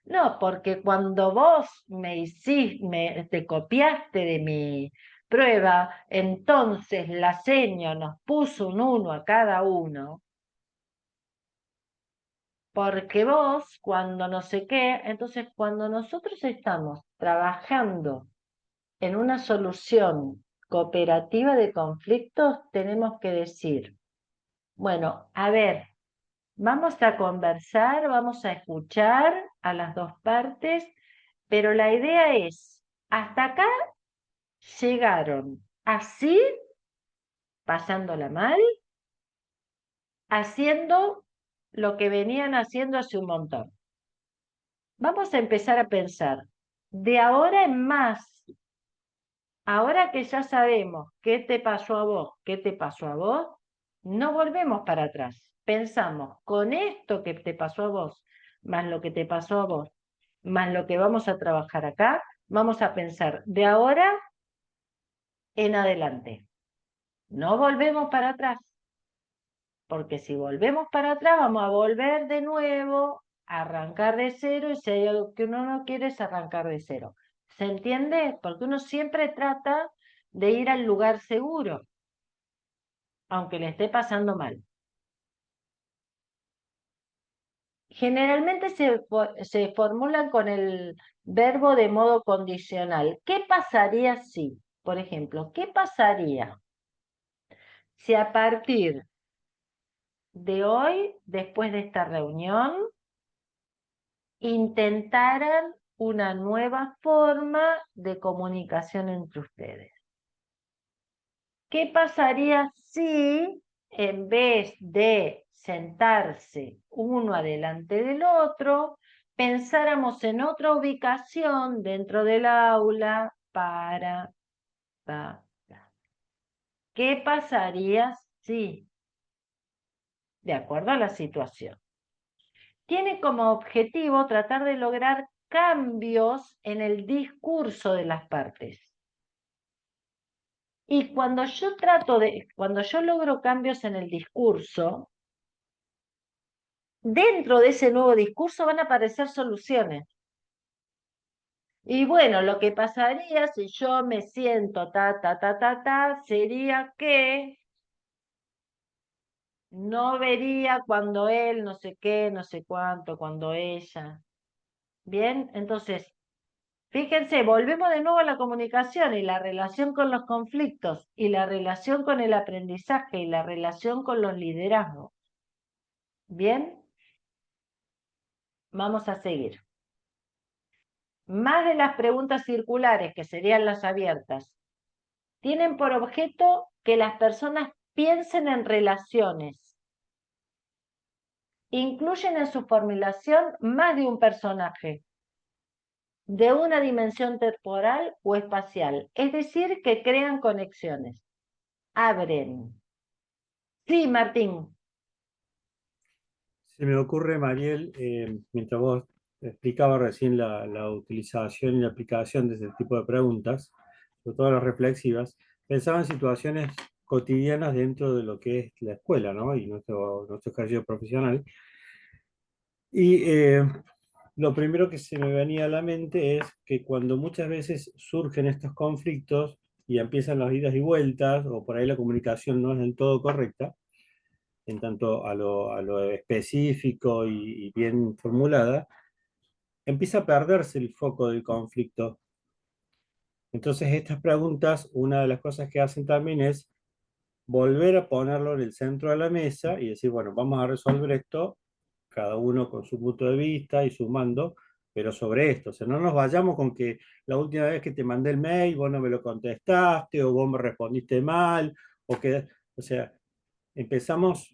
No, porque cuando vos me hiciste, te copiaste de mi prueba, entonces la seño nos puso un 1 a cada uno, porque vos, cuando no sé qué, entonces cuando nosotros estamos trabajando en una solución cooperativa de conflictos, tenemos que decir, bueno, a ver, vamos a conversar, vamos a escuchar a las dos partes, pero la idea es, hasta acá llegaron así, pasándola mal, haciendo lo que venían haciendo hace un montón. Vamos a empezar a pensar, de ahora en más, ahora que ya sabemos qué te pasó a vos, qué te pasó a vos, no volvemos para atrás. Pensamos, con esto que te pasó a vos, más lo que te pasó a vos, más lo que vamos a trabajar acá, vamos a pensar de ahora en adelante. No volvemos para atrás, porque si volvemos para atrás vamos a volver de nuevo a arrancar de cero, y si hay algo que uno no quiere es arrancar de cero. ¿Se entiende? Porque uno siempre trata de ir al lugar seguro, aunque le esté pasando mal. Generalmente se formulan con el verbo de modo condicional. ¿Qué pasaría si? Por ejemplo, ¿qué pasaría si a partir de hoy, después de esta reunión, intentaran una nueva forma de comunicación entre ustedes? ¿Qué pasaría si en vez de sentarse uno adelante del otro, pensáramos en otra ubicación dentro del aula para... ¿Qué pasaría si, de acuerdo a la situación? Tiene como objetivo tratar de lograr cambios en el discurso de las partes. Y cuando yo logro cambios en el discurso, dentro de ese nuevo discurso van a aparecer soluciones. Y bueno, lo que pasaría si yo me siento sería que no vería cuando él, no sé qué, no sé cuánto, cuando ella. Bien, entonces, fíjense, volvemos de nuevo a la comunicación y la relación con los conflictos y la relación con el aprendizaje y la relación con los liderazgos. Bien, vamos a seguir. Más de las preguntas circulares, que serían las abiertas, tienen por objeto que las personas piensen en relaciones. Incluyen en su formulación más de un personaje, de una dimensión temporal o espacial, es decir, que crean conexiones. Abren. Sí, Martín. Se me ocurre, Mariel, mientras vos explicabas recién la utilización y la aplicación de ese tipo de preguntas, sobre todo las reflexivas, pensaba en situaciones cotidianas dentro de lo que es la escuela, ¿no? Y nuestro ejercicio profesional. Y lo primero que se me venía a la mente es que cuando muchas veces surgen estos conflictos y empiezan las idas y vueltas, o por ahí la comunicación no es del todo correcta, en tanto a lo específico y bien formulada, empieza a perderse el foco del conflicto. Entonces estas preguntas, una de las cosas que hacen también es volver a ponerlo en el centro de la mesa y decir, bueno, vamos a resolver esto, cada uno con su punto de vista y sumando, pero sobre esto. O sea, no nos vayamos con que la última vez que te mandé el mail, vos no me lo contestaste, o vos me respondiste mal, o sea, empezamos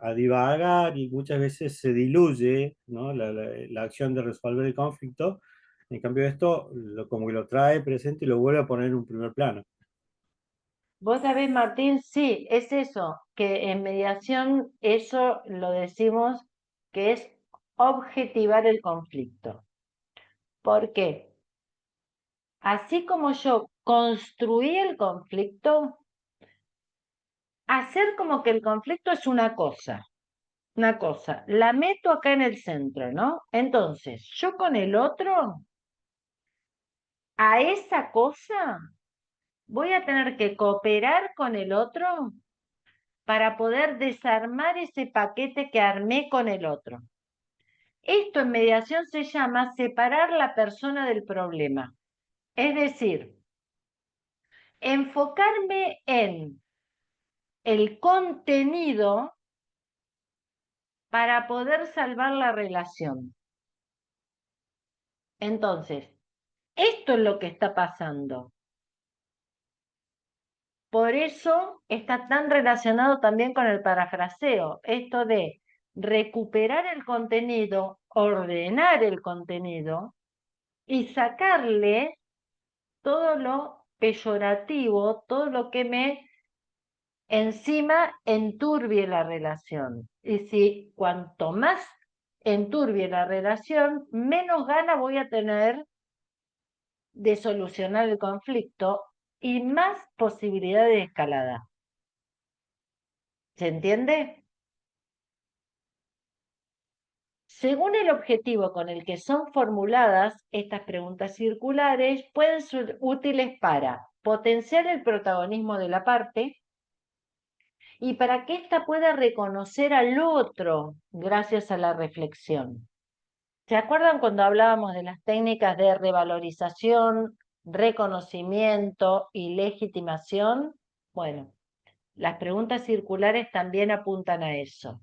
a divagar y muchas veces se diluye, ¿no? La acción de resolver el conflicto. En cambio, esto como que lo trae presente y lo vuelve a poner en un primer plano. Vos sabés, Martín, sí, es eso, que en mediación eso lo decimos que es objetivar el conflicto. ¿Por qué? Así como yo construí el conflicto, hacer como que el conflicto es una cosa, la meto acá en el centro, ¿no? Entonces, yo con el otro, a esa cosa, voy a tener que cooperar con el otro para poder desarmar ese paquete que armé con el otro. Esto en mediación se llama separar la persona del problema. Es decir, enfocarme en el contenido para poder salvar la relación. Entonces, esto es lo que está pasando. Por eso está tan relacionado también con el parafraseo, esto de recuperar el contenido, ordenar el contenido y sacarle todo lo peyorativo, todo lo que me encima enturbie la relación. Y si cuanto más enturbie la relación, menos gana voy a tener de solucionar el conflicto y más posibilidad de escalada. ¿Se entiende? Según el objetivo con el que son formuladas, estas preguntas circulares pueden ser útiles para potenciar el protagonismo de la parte y para que ésta pueda reconocer al otro gracias a la reflexión. ¿Se acuerdan cuando hablábamos de las técnicas de revalorización reconocimiento y legitimación, bueno, las preguntas circulares también apuntan a eso.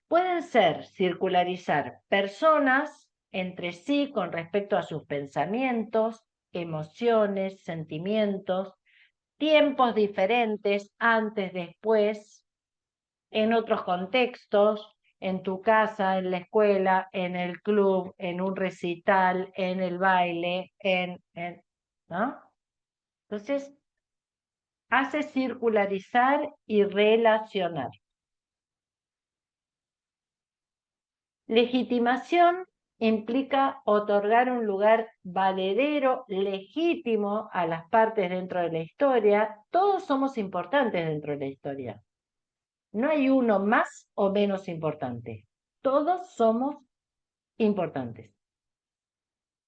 Pueden ser circularizar personas entre sí con respecto a sus pensamientos, emociones, sentimientos, tiempos diferentes, antes, después, en otros contextos, en tu casa, en la escuela, en el club, en un recital, en el baile, ¿no? Entonces, hace circularizar y relacionar. Legitimación implica otorgar un lugar valedero, legítimo a las partes dentro de la historia. Todos somos importantes dentro de la historia. No hay uno más o menos importante. Todos somos importantes.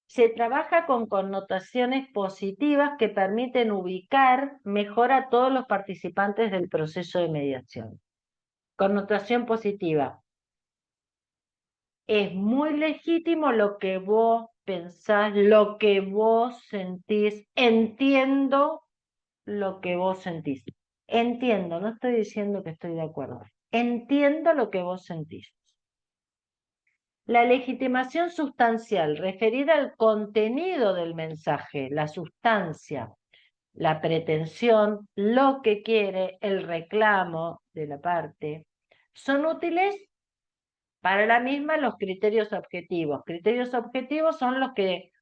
Se trabaja con connotaciones positivas que permiten ubicar mejor a todos los participantes del proceso de mediación. Connotación positiva. Es muy legítimo lo que vos pensás, lo que vos sentís. Entiendo lo que vos sentís. Entiendo, no estoy diciendo que estoy de acuerdo. Entiendo lo que vos sentís. La legitimación sustancial, referida al contenido del mensaje, la sustancia, la pretensión, lo que quiere, el reclamo de la parte, son útiles para la misma los criterios objetivos. Criterios objetivos son los que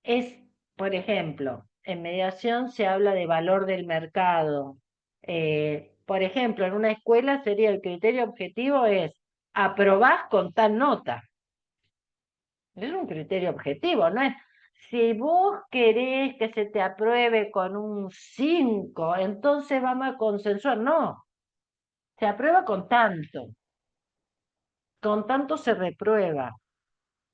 es, por ejemplo, en mediación se habla de valor del mercado. Por ejemplo, en una escuela sería el criterio objetivo es aprobás con tal nota. Es un criterio objetivo, no es si vos querés que se te apruebe con un 5, entonces vamos a consensuar. No, se aprueba con tanto se reprueba.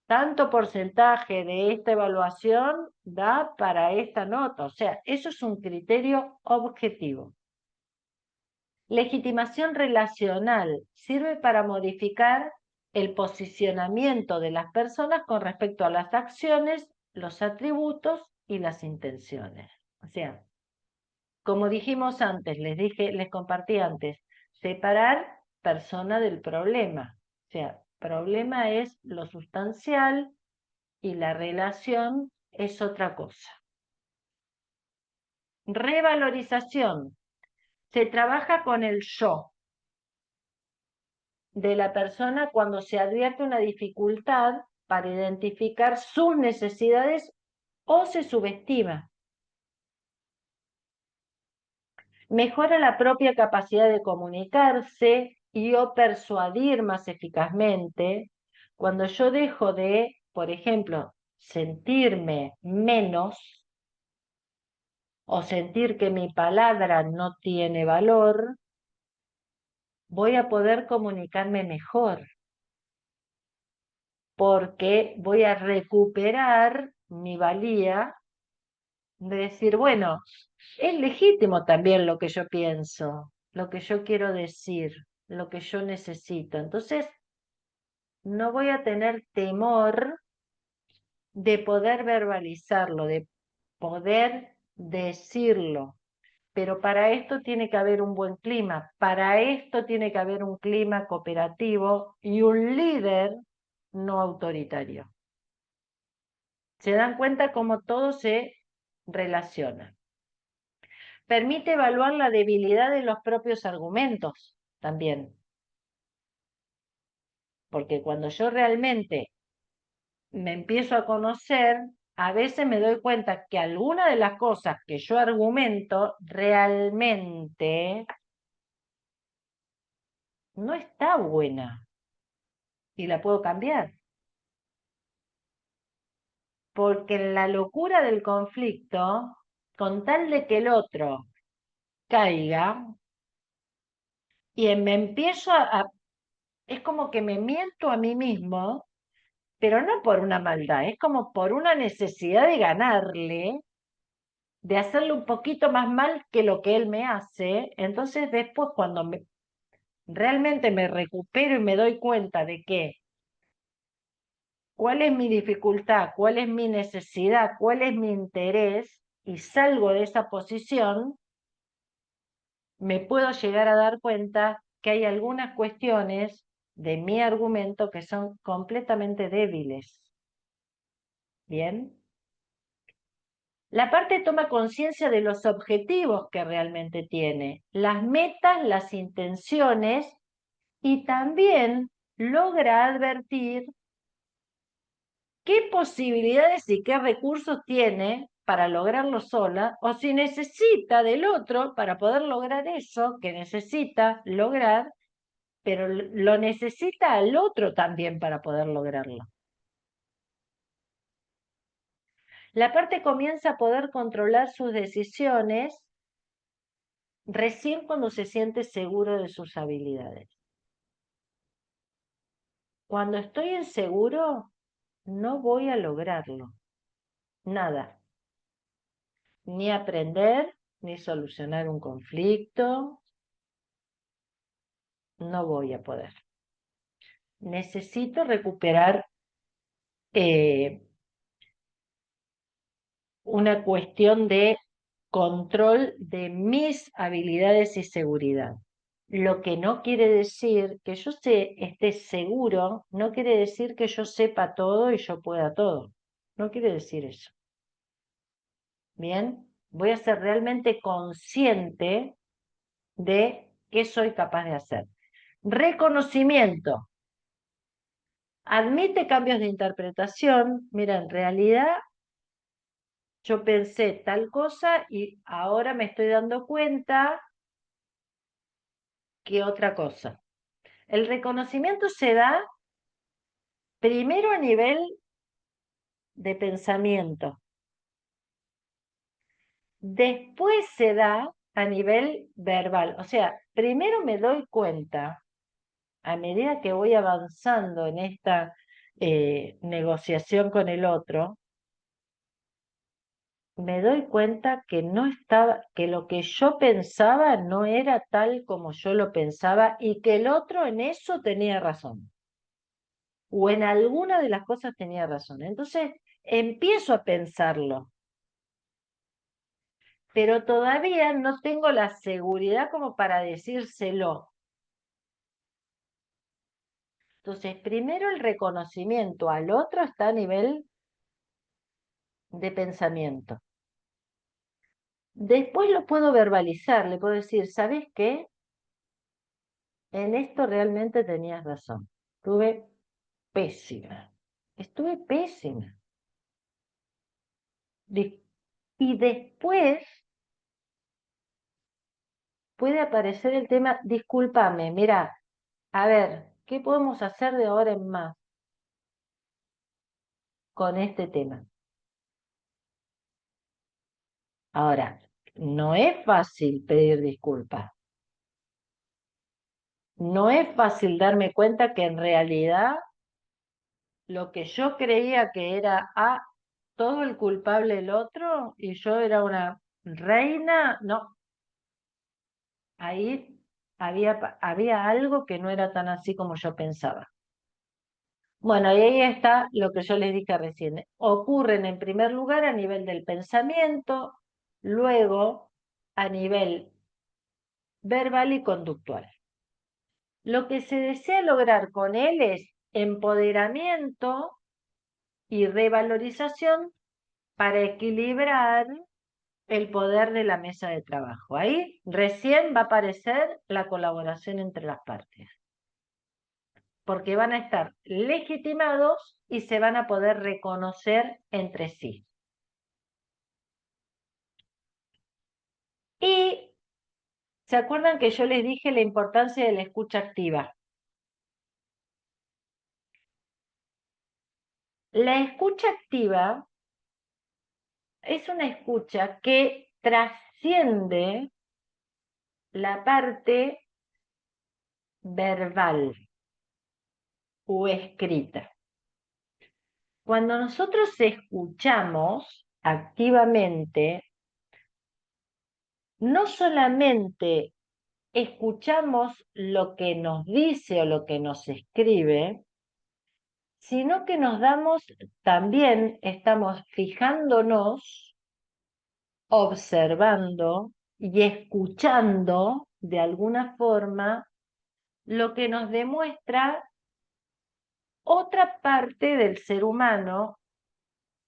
Tanto porcentaje de esta evaluación da para esta nota. O sea, eso es un criterio objetivo. Legitimación relacional sirve para modificar el posicionamiento de las personas con respecto a las acciones, los atributos y las intenciones. O sea, como dijimos antes, les compartí antes, separar persona del problema. O sea, problema es lo sustancial y la relación es otra cosa. Revalorización. Se trabaja con el yo de la persona cuando se advierte una dificultad para identificar sus necesidades o se subestima. Mejora la propia capacidad de comunicarse y o persuadir más eficazmente. Cuando yo dejo de, por ejemplo, sentirme menos o sentir que mi palabra no tiene valor, voy a poder comunicarme mejor, porque voy a recuperar mi valía de decir, bueno, es legítimo también lo que yo pienso, lo que yo quiero decir, lo que yo necesito. Entonces, no voy a tener temor de poder verbalizarlo, de poder decirlo. Pero para esto tiene que haber un buen clima, para esto tiene que haber un clima cooperativo y un líder no autoritario. ¿Se dan cuenta cómo todo se relaciona? Permite evaluar la debilidad de los propios argumentos también. Porque cuando yo realmente me empiezo a conocer, a veces me doy cuenta que alguna de las cosas que yo argumento realmente no está buena y la puedo cambiar. Porque en la locura del conflicto, con tal de que el otro caiga, y me empiezo es como que me miento a mí mismo, pero no por una maldad, es como por una necesidad de ganarle, de hacerle un poquito más mal que lo que él me hace. Entonces después cuando realmente me recupero y me doy cuenta de que cuál es mi dificultad, cuál es mi necesidad, cuál es mi interés, y salgo de esa posición, me puedo llegar a dar cuenta que hay algunas cuestiones de mi argumento que son completamente débiles. ¿Bien? La parte toma conciencia de los objetivos que realmente tiene, las metas, las intenciones, y también logra advertir qué posibilidades y qué recursos tiene para lograrlo sola, o si necesita del otro para poder lograr eso que necesita lograr, pero lo necesita al otro también para poder lograrlo. La parte comienza a poder controlar sus decisiones recién cuando se siente seguro de sus habilidades. Cuando estoy inseguro, no voy a lograrlo. Nada. Ni aprender, ni solucionar un conflicto. No voy a poder. Necesito recuperar una cuestión de control de mis habilidades y seguridad. Lo que no quiere decir que yo esté seguro, no quiere decir que yo sepa todo y yo pueda todo. No quiere decir eso. Bien, voy a ser realmente consciente de qué soy capaz de hacer. Reconocimiento. Admite cambios de interpretación. Mira, en realidad yo pensé tal cosa y ahora me estoy dando cuenta que otra cosa. El reconocimiento se da primero a nivel de pensamiento. Después se da a nivel verbal. O sea, primero me doy cuenta, a medida que voy avanzando en esta negociación con el otro, me doy cuenta que no estaba, que lo que yo pensaba no era tal como yo lo pensaba y que el otro en eso tenía razón. O en alguna de las cosas tenía razón. Entonces empiezo a pensarlo, pero todavía no tengo la seguridad como para decírselo. Entonces, primero el reconocimiento al otro está a nivel de pensamiento. Después lo puedo verbalizar, le puedo decir, ¿sabes qué? En esto realmente tenías razón. Estuve pésima. Estuve pésima. Y después puede aparecer el tema, discúlpame, mira, a ver, ¿qué podemos hacer de ahora en más con este tema? Ahora, no es fácil pedir disculpas. No es fácil darme cuenta que en realidad lo que yo creía que era todo el culpable el otro y yo era una reina, no. Ahí había algo que no era tan así como yo pensaba. Bueno, y ahí está lo que yo les dije recién. Ocurren en primer lugar a nivel del pensamiento, luego a nivel verbal y conductual. Lo que se desea lograr con él es empoderamiento y revalorización para equilibrar el poder de la mesa de trabajo. Ahí recién va a aparecer la colaboración entre las partes, porque van a estar legitimados y se van a poder reconocer entre sí. Y ¿se acuerdan que yo les dije la importancia de la escucha activa? La escucha activa es una escucha que trasciende la parte verbal o escrita. Cuando nosotros escuchamos activamente, no solamente escuchamos lo que nos dice o lo que nos escribe, sino que nos damos, también estamos fijándonos, observando y escuchando de alguna forma lo que nos demuestra otra parte del ser humano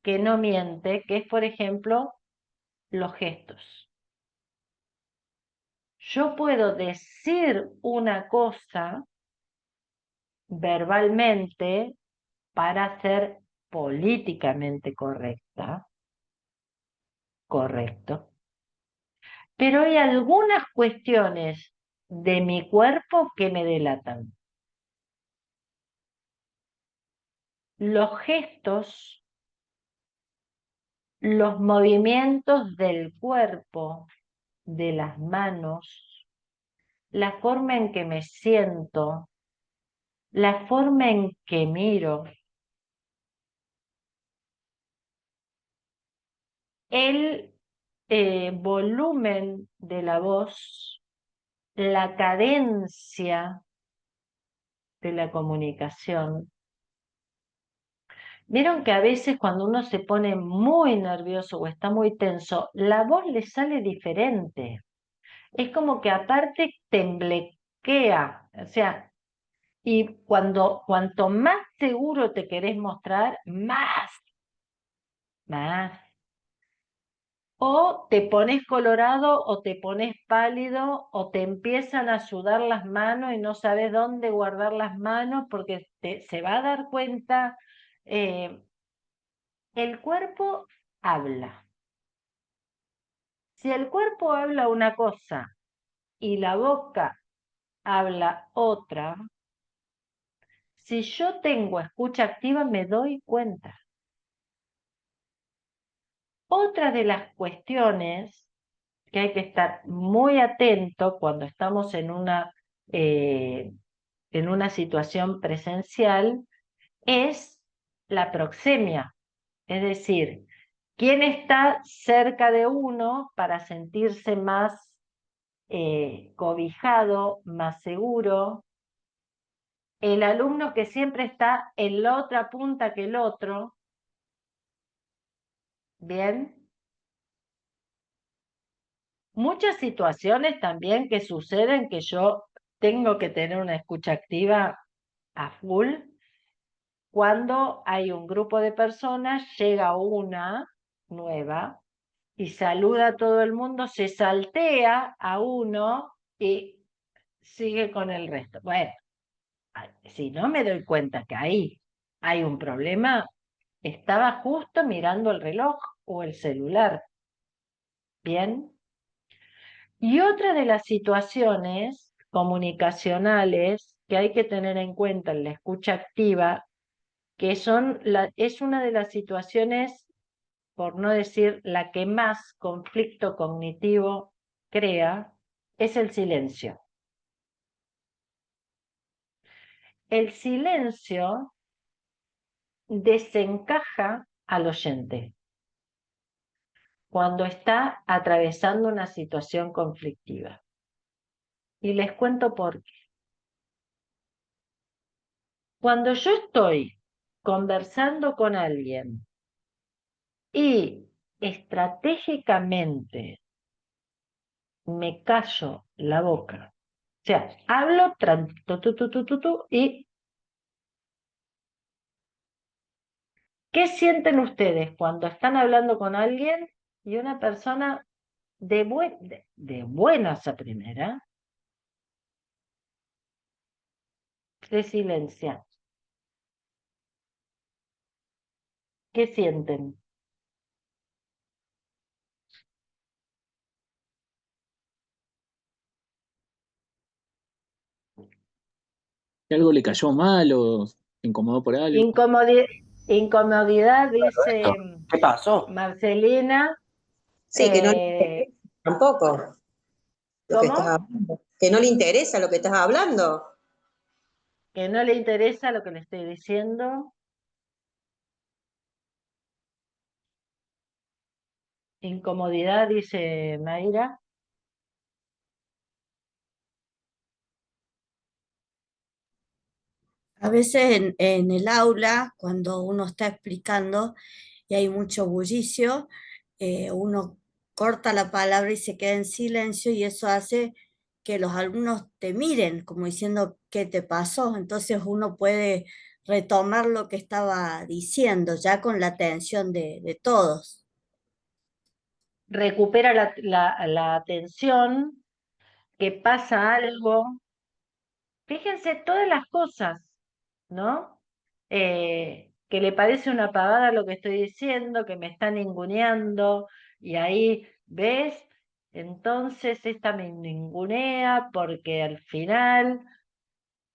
que no miente, que es, por ejemplo, los gestos. Yo puedo decir una cosa verbalmente para ser políticamente correcta, correcto, pero hay algunas cuestiones de mi cuerpo que me delatan. Los gestos, los movimientos del cuerpo, de las manos, la forma en que me siento, la forma en que miro, el volumen de la voz, la cadencia de la comunicación. Vieron que a veces cuando uno se pone muy nervioso o está muy tenso, la voz le sale diferente. Es como que aparte temblequea, o sea, y cuanto más seguro te querés mostrar, más. O te pones colorado o te pones pálido o te empiezan a sudar las manos y no sabes dónde guardar las manos porque se va a dar cuenta. El cuerpo habla. Si el cuerpo habla una cosa y la boca habla otra, si yo tengo escucha activa me doy cuenta. Otra de las cuestiones que hay que estar muy atento cuando estamos en una situación presencial es la proxemia, es decir, quién está cerca de uno para sentirse más cobijado, más seguro. El alumno que siempre está en la otra punta que el otro, ¿bien? Muchas situaciones también que suceden que yo tengo que tener una escucha activa a full. Cuando hay un grupo de personas, llega una nueva y saluda a todo el mundo, se saltea a uno y sigue con el resto. Bueno, si no me doy cuenta que ahí hay un problema, estaba justo mirando el reloj o el celular. Bien. Y otra de las situaciones comunicacionales que hay que tener en cuenta en la escucha activa, que es una de las situaciones, por no decir la que más conflicto cognitivo crea, es el silencio. El silencio desencaja al oyente cuando está atravesando una situación conflictiva. Y les cuento por qué. Cuando yo estoy conversando con alguien y estratégicamente me callo la boca, o sea, hablo y ¿qué sienten ustedes cuando están hablando con alguien y una persona de buenas a primera se silencia? ¿Qué sienten? Que algo le cayó mal o se incomodó por algo. Incomodidad, dice ¿Qué pasó? Marcelina. Sí, que no le interesa tampoco lo que estás ¿Cómo? hablando. Que no le interesa lo que estás hablando. Que no le interesa lo que le estoy diciendo. Incomodidad, dice Mayra. A veces en el aula, cuando uno está explicando y hay mucho bullicio, uno corta la palabra y se queda en silencio y eso hace que los alumnos te miren como diciendo ¿qué te pasó? Entonces uno puede retomar lo que estaba diciendo ya con la atención de todos. Recupera la atención, que pasa algo. Fíjense todas las cosas, ¿no? Que le parece una pavada lo que estoy diciendo, que me están ninguneando, y ahí, ¿ves? Entonces esta me ningunea porque al final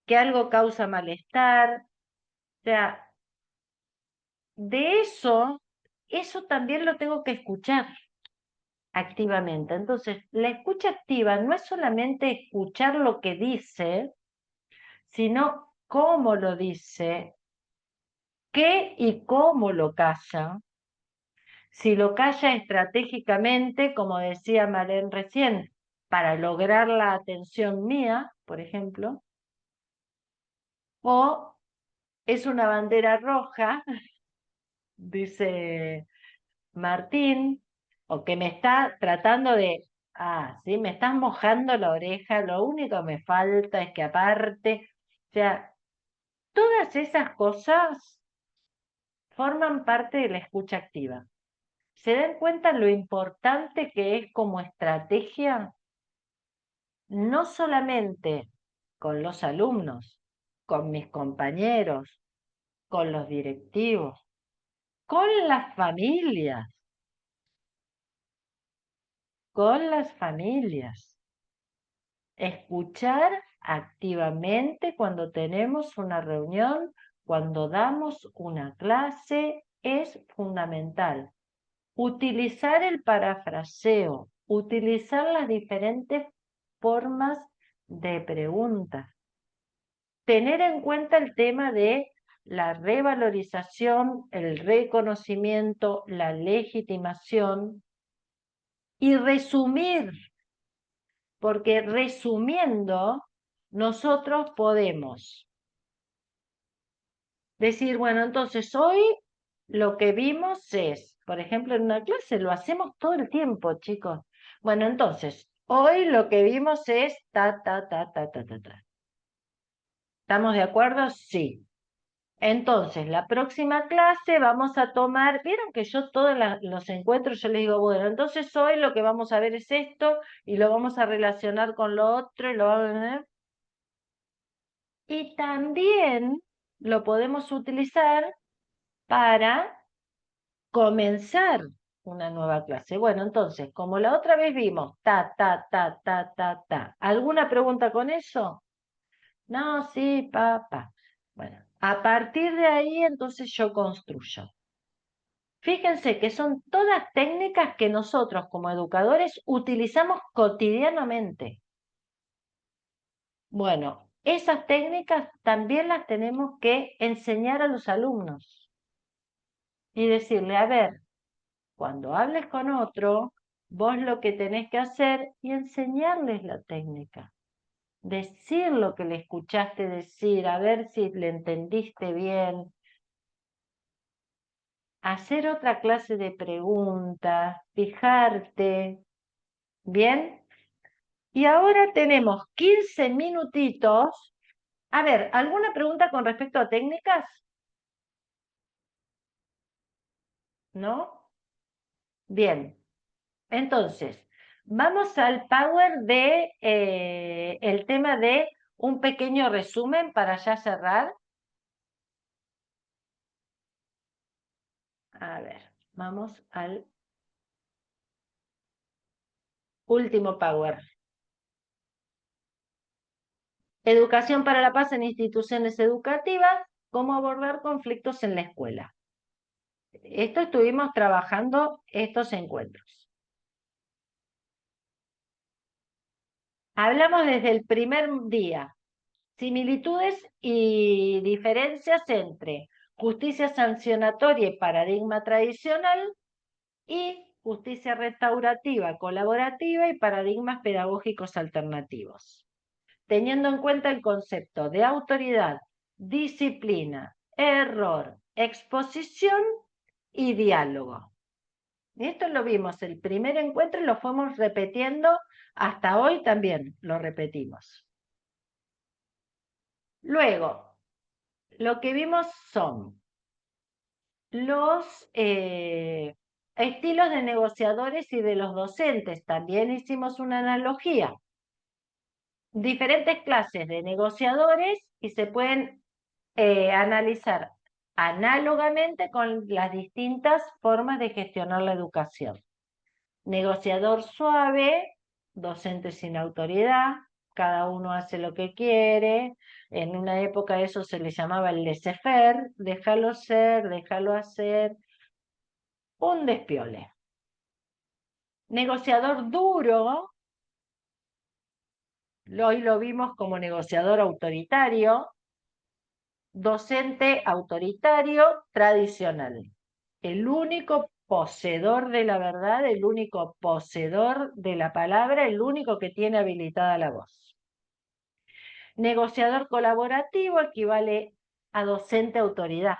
que algo causa malestar. O sea, de eso también lo tengo que escuchar activamente. Entonces, la escucha activa no es solamente escuchar lo que dice, sino cómo lo dice, qué y cómo lo calla. Si lo calla estratégicamente, como decía Malén recién, para lograr la atención mía, por ejemplo, o es una bandera roja, dice Martín, o que me está tratando de, sí, me estás mojando la oreja, lo único que me falta es que aparte, o sea, todas esas cosas forman parte de la escucha activa. ¿Se dan cuenta lo importante que es como estrategia? No solamente con los alumnos, con mis compañeros, con los directivos, con las familias, con las familias. Escuchar activamente cuando tenemos una reunión, cuando damos una clase, es fundamental. Utilizar el parafraseo, utilizar las diferentes formas de preguntas. Tener en cuenta el tema de la revalorización, el reconocimiento, la legitimación y resumir, porque resumiendo nosotros podemos decir, bueno, entonces hoy lo que vimos es, por ejemplo, en una clase lo hacemos todo el tiempo, chicos. Bueno, entonces, hoy lo que vimos es ta, ta, ta, ta, ta, ta, ta. ¿Estamos de acuerdo? Sí. Entonces, la próxima clase vamos a tomar, vieron que yo todos los encuentros yo les digo, bueno, entonces hoy lo que vamos a ver es esto y lo vamos a relacionar con lo otro y lo vamos a ver. Y también lo podemos utilizar para comenzar una nueva clase. Bueno, entonces, como la otra vez vimos, ta, ta, ta, ta, ta, ta. ¿Alguna pregunta con eso? No, sí, pa. Bueno, a partir de ahí, entonces yo construyo. Fíjense que son todas técnicas que nosotros como educadores utilizamos cotidianamente. Bueno, esas técnicas también las tenemos que enseñar a los alumnos y decirle, a ver, cuando hables con otro, vos lo que tenés que hacer y enseñarles la técnica. Decir lo que le escuchaste decir, a ver si le entendiste bien. Hacer otra clase de preguntas, fijarte. ¿Bien? Y ahora tenemos 15 minutitos. A ver, ¿alguna pregunta con respecto a técnicas? ¿No? Bien. Entonces, vamos al power de el tema de un pequeño resumen para ya cerrar. A ver, vamos al último power. Educación para la paz en instituciones educativas, cómo abordar conflictos en la escuela. Esto estuvimos trabajando estos encuentros. Hablamos desde el primer día, similitudes y diferencias entre justicia sancionatoria y paradigma tradicional y justicia restaurativa, colaborativa y paradigmas pedagógicos alternativos. Teniendo en cuenta el concepto de autoridad, disciplina, error, exposición y diálogo. Y esto lo vimos el primer encuentro y lo fuimos repitiendo hasta hoy también, lo repetimos. Luego, lo que vimos son los estilos de negociadores y de los docentes. También hicimos una analogía. Diferentes clases de negociadores y se pueden analizar análogamente con las distintas formas de gestionar la educación. Negociador suave, docente sin autoridad, cada uno hace lo que quiere. En una época eso se le llamaba el laissez-faire, déjalo ser, déjalo hacer. Un despiole. Negociador duro, hoy lo vimos como negociador autoritario. Docente autoritario tradicional. El único poseedor de la verdad, el único poseedor de la palabra, el único que tiene habilitada la voz. Negociador colaborativo equivale a docente autoridad,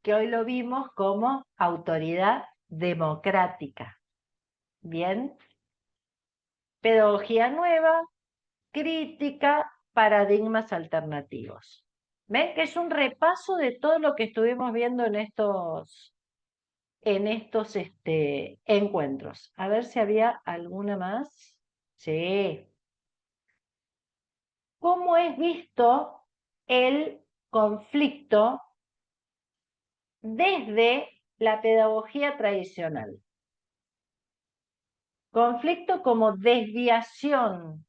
que hoy lo vimos como autoridad democrática. Bien. Pedagogía nueva, crítica, paradigmas alternativos. ¿Ven? Que es un repaso de todo lo que estuvimos viendo en estos encuentros. A ver si había alguna más. Sí. ¿Cómo es visto el conflicto desde la pedagogía tradicional? Conflicto como desviación.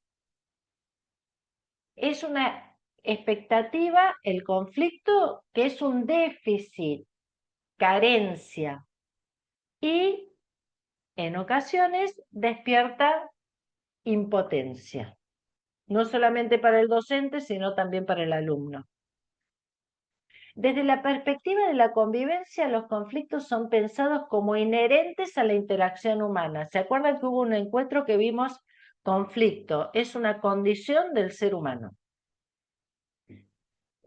Es una expectativa, el conflicto, que es un déficit, carencia, y en ocasiones despierta impotencia, no solamente para el docente, sino también para el alumno. Desde la perspectiva de la convivencia, los conflictos son pensados como inherentes a la interacción humana. ¿Se acuerdan que hubo un encuentro que vimos conflicto? Es una condición del ser humano,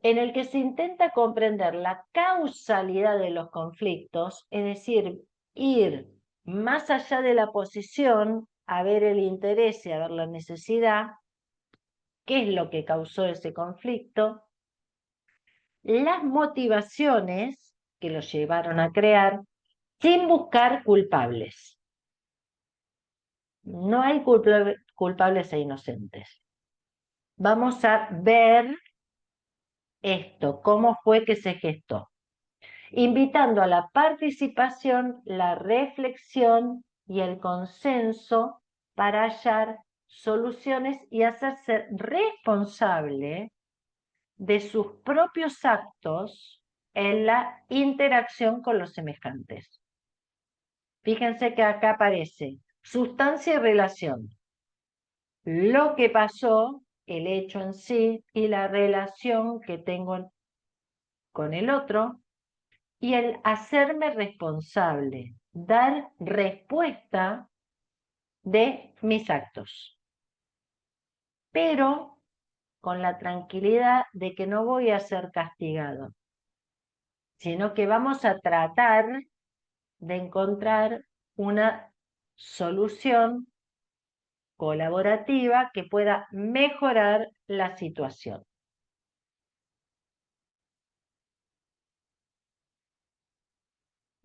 en el que se intenta comprender la causalidad de los conflictos, es decir, ir más allá de la posición, a ver el interés y a ver la necesidad, qué es lo que causó ese conflicto, las motivaciones que los llevaron a crear, sin buscar culpables. No hay culpables e inocentes. Vamos a ver esto, cómo fue que se gestó, invitando a la participación, la reflexión y el consenso para hallar soluciones y hacerse responsable de sus propios actos en la interacción con los semejantes. Fíjense que acá aparece sustancia y relación. Lo que pasó, el hecho en sí y la relación que tengo con el otro, y el hacerme responsable, dar respuesta de mis actos. Pero con la tranquilidad de que no voy a ser castigado, sino que vamos a tratar de encontrar una solución colaborativa que pueda mejorar la situación.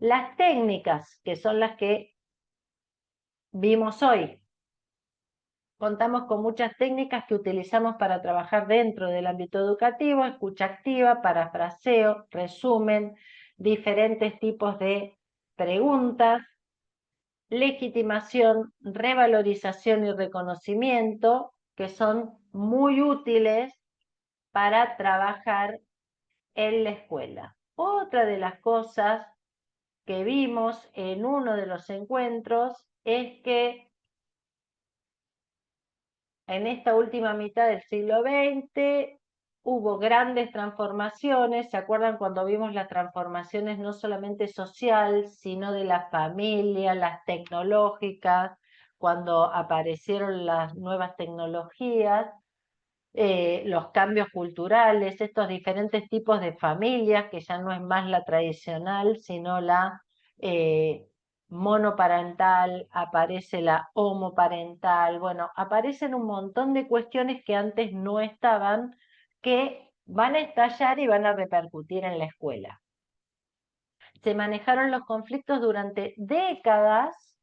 Las técnicas, que son las que vimos hoy. Contamos con muchas técnicas que utilizamos para trabajar dentro del ámbito educativo: escucha activa, parafraseo, resumen, diferentes tipos de preguntas, legitimación, revalorización y reconocimiento, que son muy útiles para trabajar en la escuela. Otra de las cosas que vimos en uno de los encuentros es que en esta última mitad del siglo XX hubo grandes transformaciones. ¿Se acuerdan cuando vimos las transformaciones no solamente social, sino de la familia, las tecnológicas, cuando aparecieron las nuevas tecnologías? los cambios culturales, estos diferentes tipos de familias, que ya no es más la tradicional, sino la monoparental, aparece la homoparental, bueno, aparecen un montón de cuestiones que antes no estaban, que van a estallar y van a repercutir en la escuela. Se manejaron los conflictos durante décadas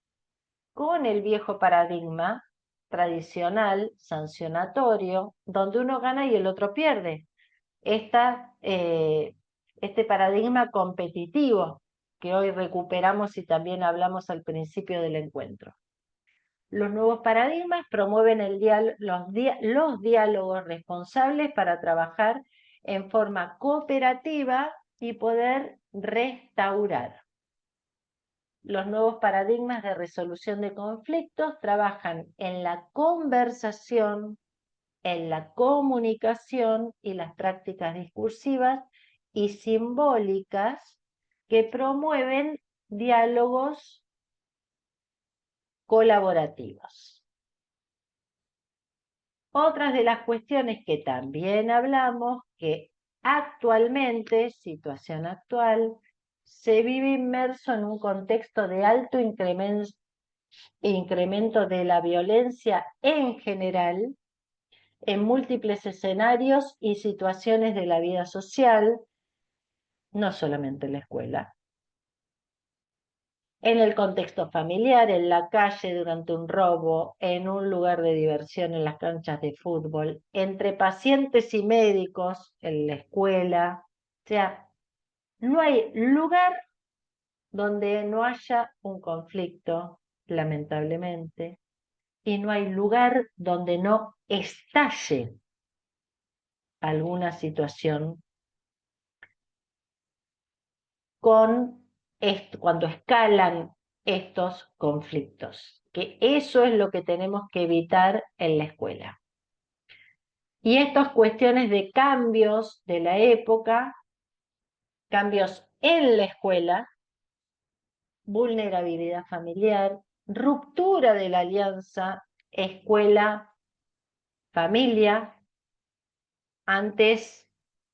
con el viejo paradigma tradicional, sancionatorio, donde uno gana y el otro pierde. Este paradigma competitivo que hoy recuperamos y también hablamos al principio del encuentro. Los nuevos paradigmas promueven los diálogos responsables para trabajar en forma cooperativa y poder restaurar. Los nuevos paradigmas de resolución de conflictos trabajan en la conversación, en la comunicación y las prácticas discursivas y simbólicas que promueven diálogos colaborativos. Otras de las cuestiones que también hablamos, que actualmente, situación actual, se vive inmerso en un contexto de alto incremento de la violencia en general, en múltiples escenarios y situaciones de la vida social, no solamente en la escuela. En el contexto familiar, en la calle durante un robo, en un lugar de diversión, en las canchas de fútbol, entre pacientes y médicos, en la escuela. O sea, no hay lugar donde no haya un conflicto, lamentablemente, y no hay lugar donde no estalle alguna situación cuando escalan estos conflictos, que eso es lo que tenemos que evitar en la escuela. Y estas cuestiones de cambios de la época, cambios en la escuela, vulnerabilidad familiar, ruptura de la alianza escuela-familia. Antes,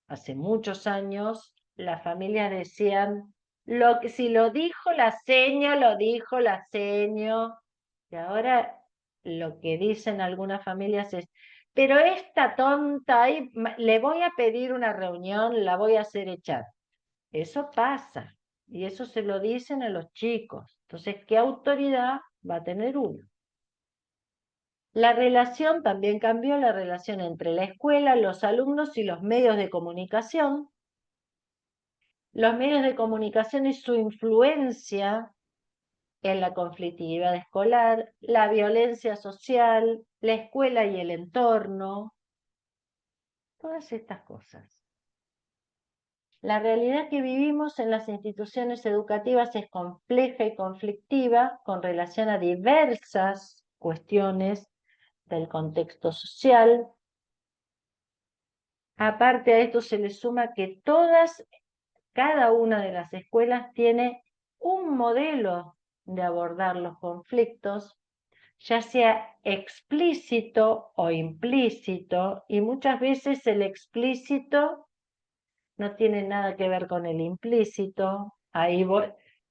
hace muchos años, las familias decían, si lo dijo la seño, lo dijo la seño. Y ahora lo que dicen algunas familias es, pero esta tonta, le voy a pedir una reunión, la voy a hacer echar. Eso pasa, y eso se lo dicen a los chicos. Entonces, ¿qué autoridad va a tener uno? La relación también cambió, la relación entre la escuela, los alumnos y los medios de comunicación. Los medios de comunicación y su influencia en la conflictividad escolar, la violencia social, la escuela y el entorno, todas estas cosas. La realidad que vivimos en las instituciones educativas es compleja y conflictiva con relación a diversas cuestiones del contexto social. Aparte a esto se le suma que cada una de las escuelas tiene un modelo de abordar los conflictos, ya sea explícito o implícito, y muchas veces el explícito no tiene nada que ver con el implícito. Ahí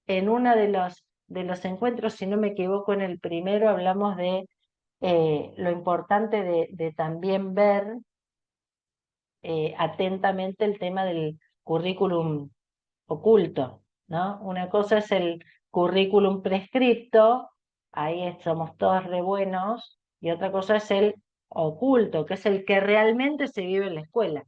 en uno de los encuentros, si no me equivoco, en el primero hablamos de lo importante de también ver atentamente el tema del currículum oculto, ¿no? Una cosa es el currículum prescripto, ahí somos todos re buenos, y otra cosa es el oculto, que es el que realmente se vive en la escuela.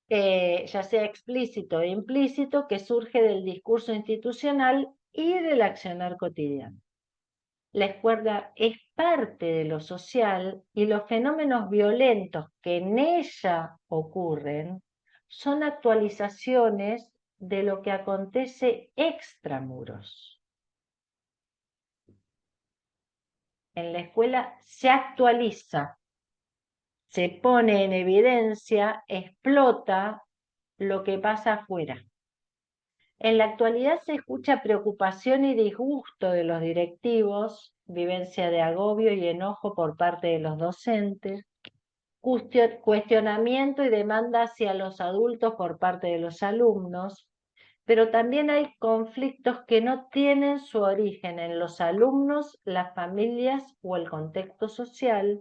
Ya sea explícito e implícito, que surge del discurso institucional y del accionar cotidiano. La escuela es parte de lo social y los fenómenos violentos que en ella ocurren son actualizaciones de lo que acontece extramuros. En la escuela se actualiza, se pone en evidencia, explota lo que pasa afuera. En la actualidad se escucha preocupación y disgusto de los directivos vivencia de agobio y enojo por parte de los docentes, cuestionamiento y demanda hacia los adultos por parte de los alumnos, pero también hay conflictos que no tienen su origen en los alumnos, las familias o el contexto social,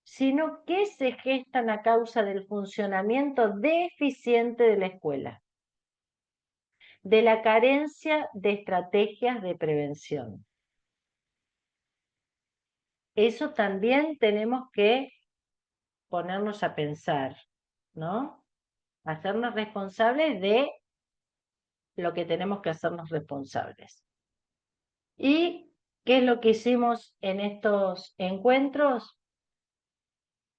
sino que se gestan a causa del funcionamiento deficiente de la escuela, de la carencia de estrategias de prevención. Eso también tenemos que ponernos a pensar, ¿no? Hacernos responsables de lo que tenemos que hacernos responsables. ¿Y qué es lo que hicimos en estos encuentros?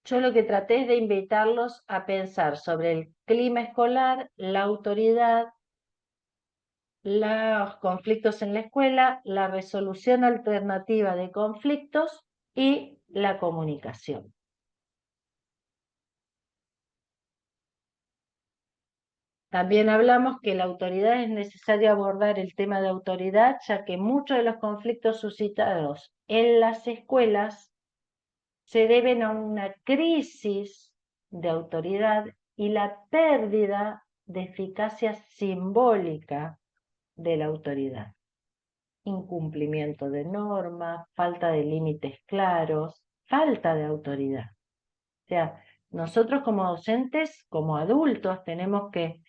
Yo lo que traté es de invitarlos a pensar sobre el clima escolar, la autoridad, los conflictos en la escuela, la resolución alternativa de conflictos y la comunicación. También hablamos que la autoridad es necesario abordar el tema de autoridad, ya que muchos de los conflictos suscitados en las escuelas se deben a una crisis de autoridad y la pérdida de eficacia simbólica de la autoridad. Incumplimiento de normas, falta de límites claros, falta de autoridad. O sea, nosotros como docentes, como adultos, tenemos que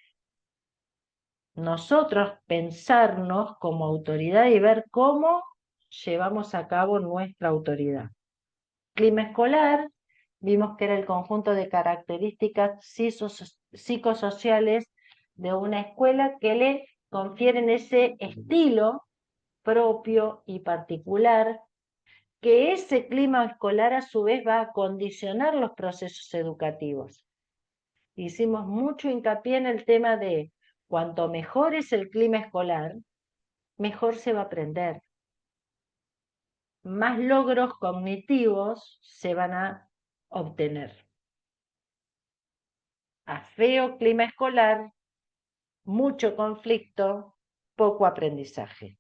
nosotros pensarnos como autoridad y ver cómo llevamos a cabo nuestra autoridad. Clima escolar, vimos que era el conjunto de características psicosociales de una escuela que le confieren ese estilo propio y particular, que ese clima escolar a su vez va a condicionar los procesos educativos. Hicimos mucho hincapié en el tema de cuanto mejor es el clima escolar, mejor se va a aprender. Más logros cognitivos se van a obtener. A feo clima escolar, mucho conflicto, poco aprendizaje.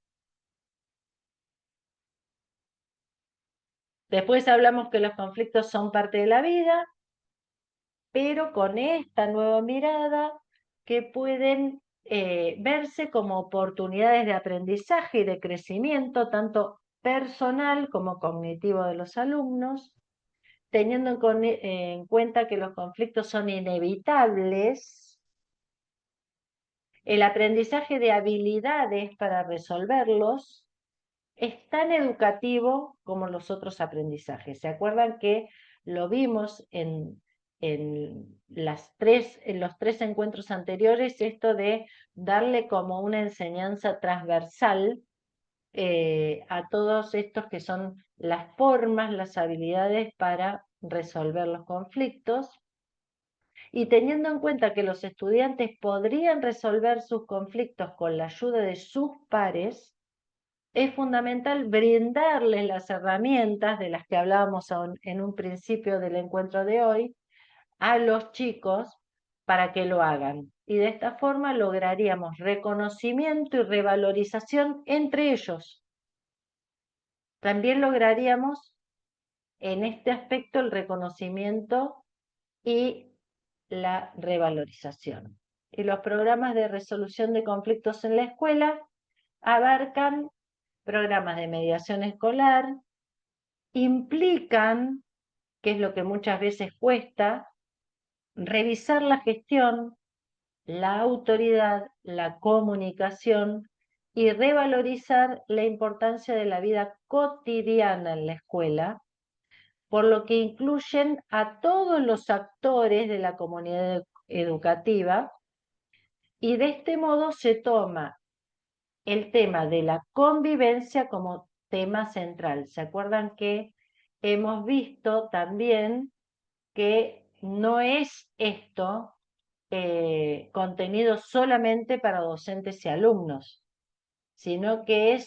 Después hablamos que los conflictos son parte de la vida, pero con esta nueva mirada que pueden verse como oportunidades de aprendizaje y de crecimiento, tanto personal como cognitivo de los alumnos, teniendo en cuenta que los conflictos son inevitables, el aprendizaje de habilidades para resolverlos es tan educativo como los otros aprendizajes. ¿Se acuerdan que lo vimos en los tres encuentros anteriores, esto de darle como una enseñanza transversal a todos estos que son las formas, las habilidades para resolver los conflictos? Y teniendo en cuenta que los estudiantes podrían resolver sus conflictos con la ayuda de sus pares, es fundamental brindarles las herramientas de las que hablábamos en un principio del encuentro de hoy a los chicos para que lo hagan. Y de esta forma lograríamos reconocimiento y revalorización entre ellos. También lograríamos en este aspecto el reconocimiento y la revalorización. Y los programas de resolución de conflictos en la escuela abarcan programas de mediación escolar, implican, que es lo que muchas veces cuesta, revisar la gestión, la autoridad, la comunicación y revalorizar la importancia de la vida cotidiana en la escuela, por lo que incluyen a todos los actores de la comunidad educativa, y de este modo se toma el tema de la convivencia como tema central. ¿Se acuerdan que hemos visto también que no es esto contenido solamente para docentes y alumnos, sino que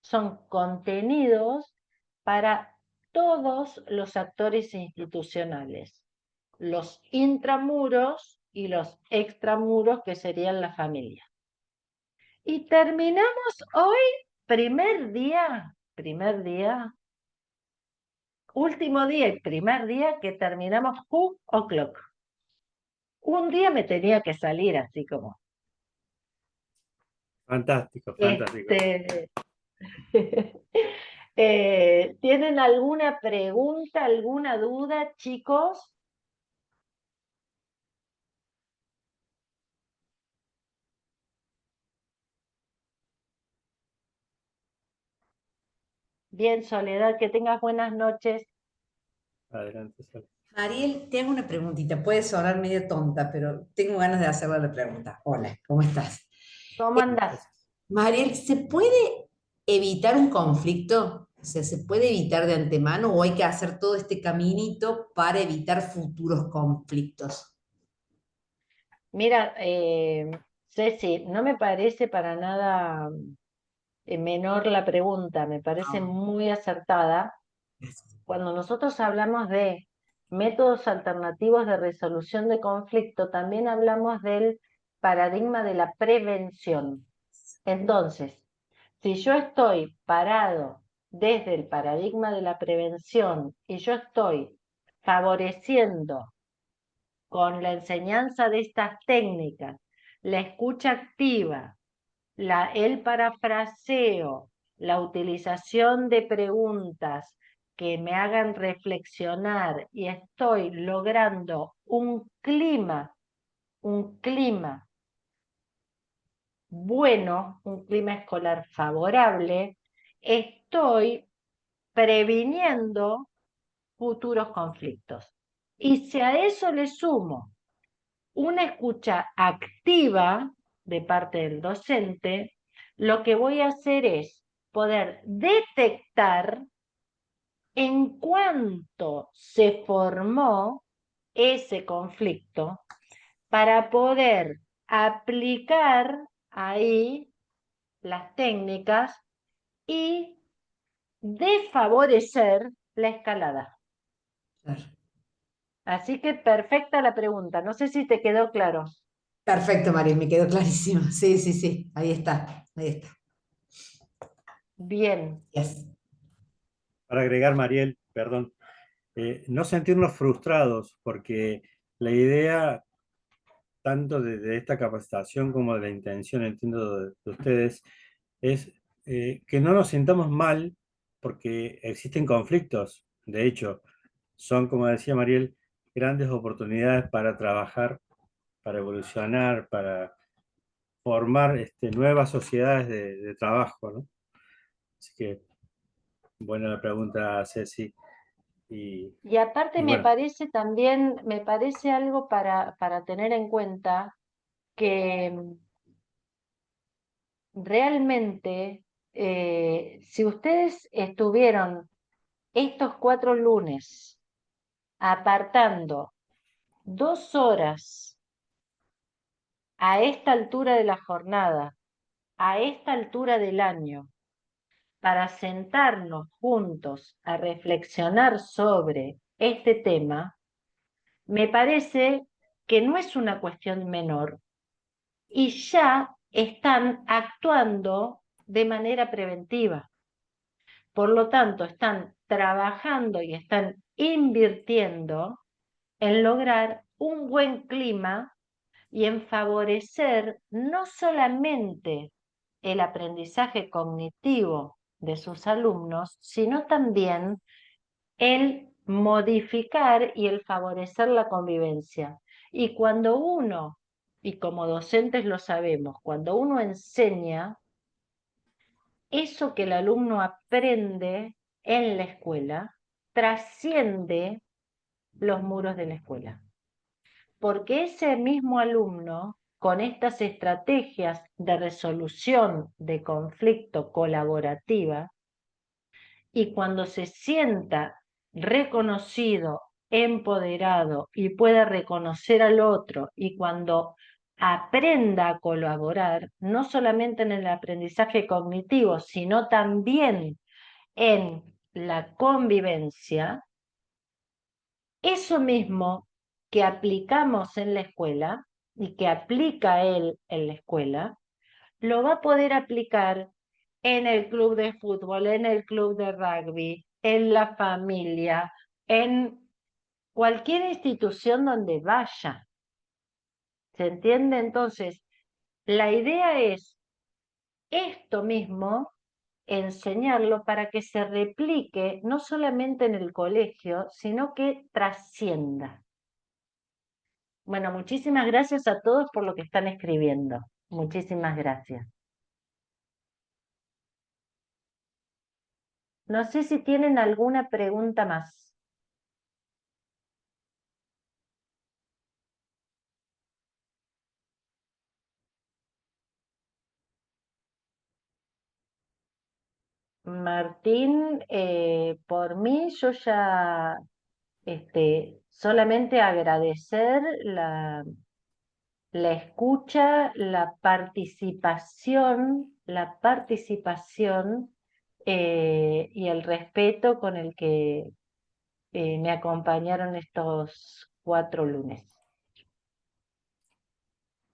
son contenidos para todos los actores institucionales, los intramuros y los extramuros, que serían la familia. Y terminamos hoy primer día, último día y primer día que terminamos 2:00. Un día me tenía que salir así como. Fantástico, fantástico. ¿Tienen alguna pregunta, alguna duda, chicos? Bien, Soledad, que tengas buenas noches. Adelante, Sol. Mariel, te hago una preguntita. Puede sonar medio tonta, pero tengo ganas de hacerle la pregunta. Hola, ¿cómo estás? ¿Cómo andás? Mariel, ¿se puede evitar un conflicto? O sea, ¿se puede evitar de antemano o hay que hacer todo este caminito para evitar futuros conflictos? Mira, Ceci, no me parece para nada menor la pregunta, me parece Ah, muy acertada. gracias. Cuando nosotros hablamos de métodos alternativos de resolución de conflicto, también hablamos del paradigma de la prevención. Entonces, si yo estoy parado desde el paradigma de la prevención y yo estoy favoreciendo con la enseñanza de estas técnicas, la escucha activa, el parafraseo, la utilización de preguntas que me hagan reflexionar y estoy logrando un clima bueno, un clima escolar favorable, estoy previniendo futuros conflictos. Y si a eso le sumo una escucha activa de parte del docente, lo que voy a hacer es poder detectar en cuánto se formó ese conflicto para poder aplicar ahí las técnicas y desfavorecer la escalada. Claro. Así que perfecta la pregunta. No sé si te quedó claro. Perfecto, Mariel, me quedó clarísimo. Sí, sí, sí, ahí está, ahí está. Bien. Yes. Para agregar, Mariel, perdón, no sentirnos frustrados, porque la idea, tanto de esta capacitación como de la intención, entiendo, de ustedes, es que no nos sintamos mal porque existen conflictos. De hecho, son, como decía Mariel, grandes oportunidades para trabajar, para evolucionar, para formar nuevas sociedades de trabajo, ¿no? Así que, buena la pregunta, Ceci. Y aparte Y bueno, me parece algo para tener en cuenta que realmente, si ustedes estuvieron estos 4 lunes apartando 2 horas a esta altura de la jornada, a esta altura del año, para sentarnos juntos a reflexionar sobre este tema, me parece que no es una cuestión menor y ya están actuando de manera preventiva. Por lo tanto, están trabajando y están invirtiendo en lograr un buen clima y en favorecer no solamente el aprendizaje cognitivo de sus alumnos, sino también el modificar y el favorecer la convivencia. Y cuando uno, y como docentes lo sabemos, cuando uno enseña, eso que el alumno aprende en la escuela trasciende los muros de la escuela. Porque ese mismo alumno, con estas estrategias de resolución de conflicto colaborativa, y cuando se sienta reconocido, empoderado y pueda reconocer al otro, y cuando aprenda a colaborar, no solamente en el aprendizaje cognitivo, sino también en la convivencia, eso mismo que aplicamos en la escuela y que aplica él en la escuela, lo va a poder aplicar en el club de fútbol, en el club de rugby, en la familia, en cualquier institución donde vaya. ¿Se entiende? Entonces, la idea es esto mismo, enseñarlo para que se replique no solamente en el colegio, sino que trascienda. Bueno, muchísimas gracias a todos por lo que están escribiendo. Muchísimas gracias. No sé si tienen alguna pregunta más. Martín, por mí yo ya solamente agradecer la escucha, la participación y el respeto con el que me acompañaron estos 4 lunes.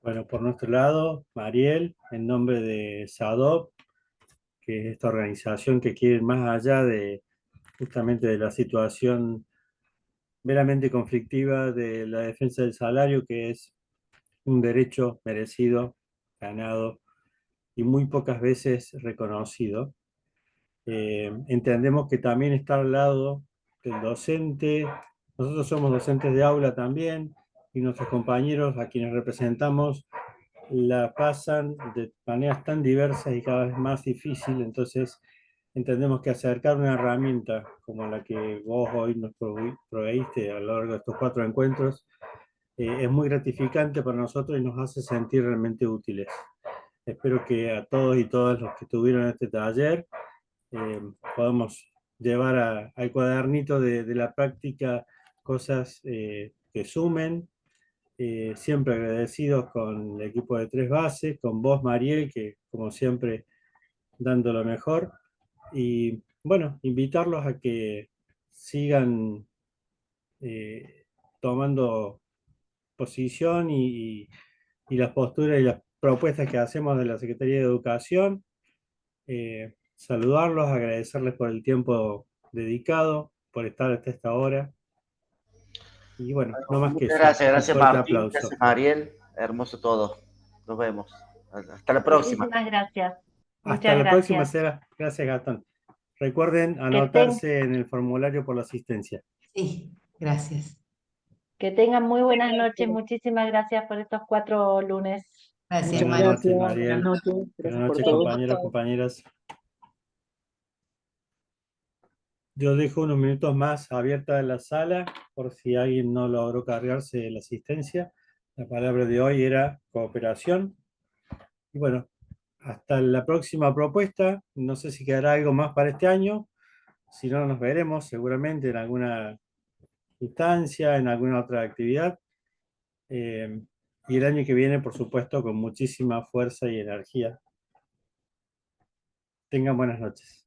Bueno, por nuestro lado, Mariel, en nombre de SADOP, que es esta organización que quiere ir más allá de justamente de la situación meramente conflictiva de la defensa del salario, que es un derecho merecido, ganado y muy pocas veces reconocido. Entendemos que también está al lado del docente. Nosotros somos docentes de aula también y nuestros compañeros a quienes representamos la pasan de maneras tan diversas y cada vez más difícil. Entonces entendemos que acercar una herramienta como la que vos hoy nos proveíste a lo largo de estos 4 encuentros es muy gratificante para nosotros y nos hace sentir realmente útiles. Espero que a todos y todas los que tuvieron este taller podamos llevar al cuadernito de la práctica cosas que sumen. Siempre agradecidos con el equipo de 3 Bases, con vos, Mariel, que como siempre dando lo mejor. Y bueno, invitarlos a que sigan tomando posición y las posturas y las propuestas que hacemos de la Secretaría de Educación. Saludarlos, agradecerles por el tiempo dedicado, por estar hasta esta hora. Y bueno, no más que Muchas eso. gracias, Un gracias fuerte Martín, aplauso. gracias Mariel, hermoso todo. Nos vemos. Hasta la próxima. Muchísimas gracias. Hasta Muchas la próxima, gracias. Sara. Gracias, Gastón. Recuerden Que anotarse en el formulario por la asistencia. Sí, gracias. tengan muy buenas noches. Muchísimas gracias por estos 4 lunes. Gracias, Muchas Buenas Mari. noches, gracias, buenas Mariel. noches, Buenas gracias por noches, todo. compañeros, compañeras. Yo dejo unos minutos más abierta la sala por si alguien no logró cargarse de la asistencia. La palabra de hoy era cooperación. Y bueno, hasta la próxima propuesta. No sé si quedará algo más para este año. Si no, nos veremos seguramente en alguna instancia, en alguna otra actividad. Y el año que viene, por supuesto, con muchísima fuerza y energía. Tengan buenas noches.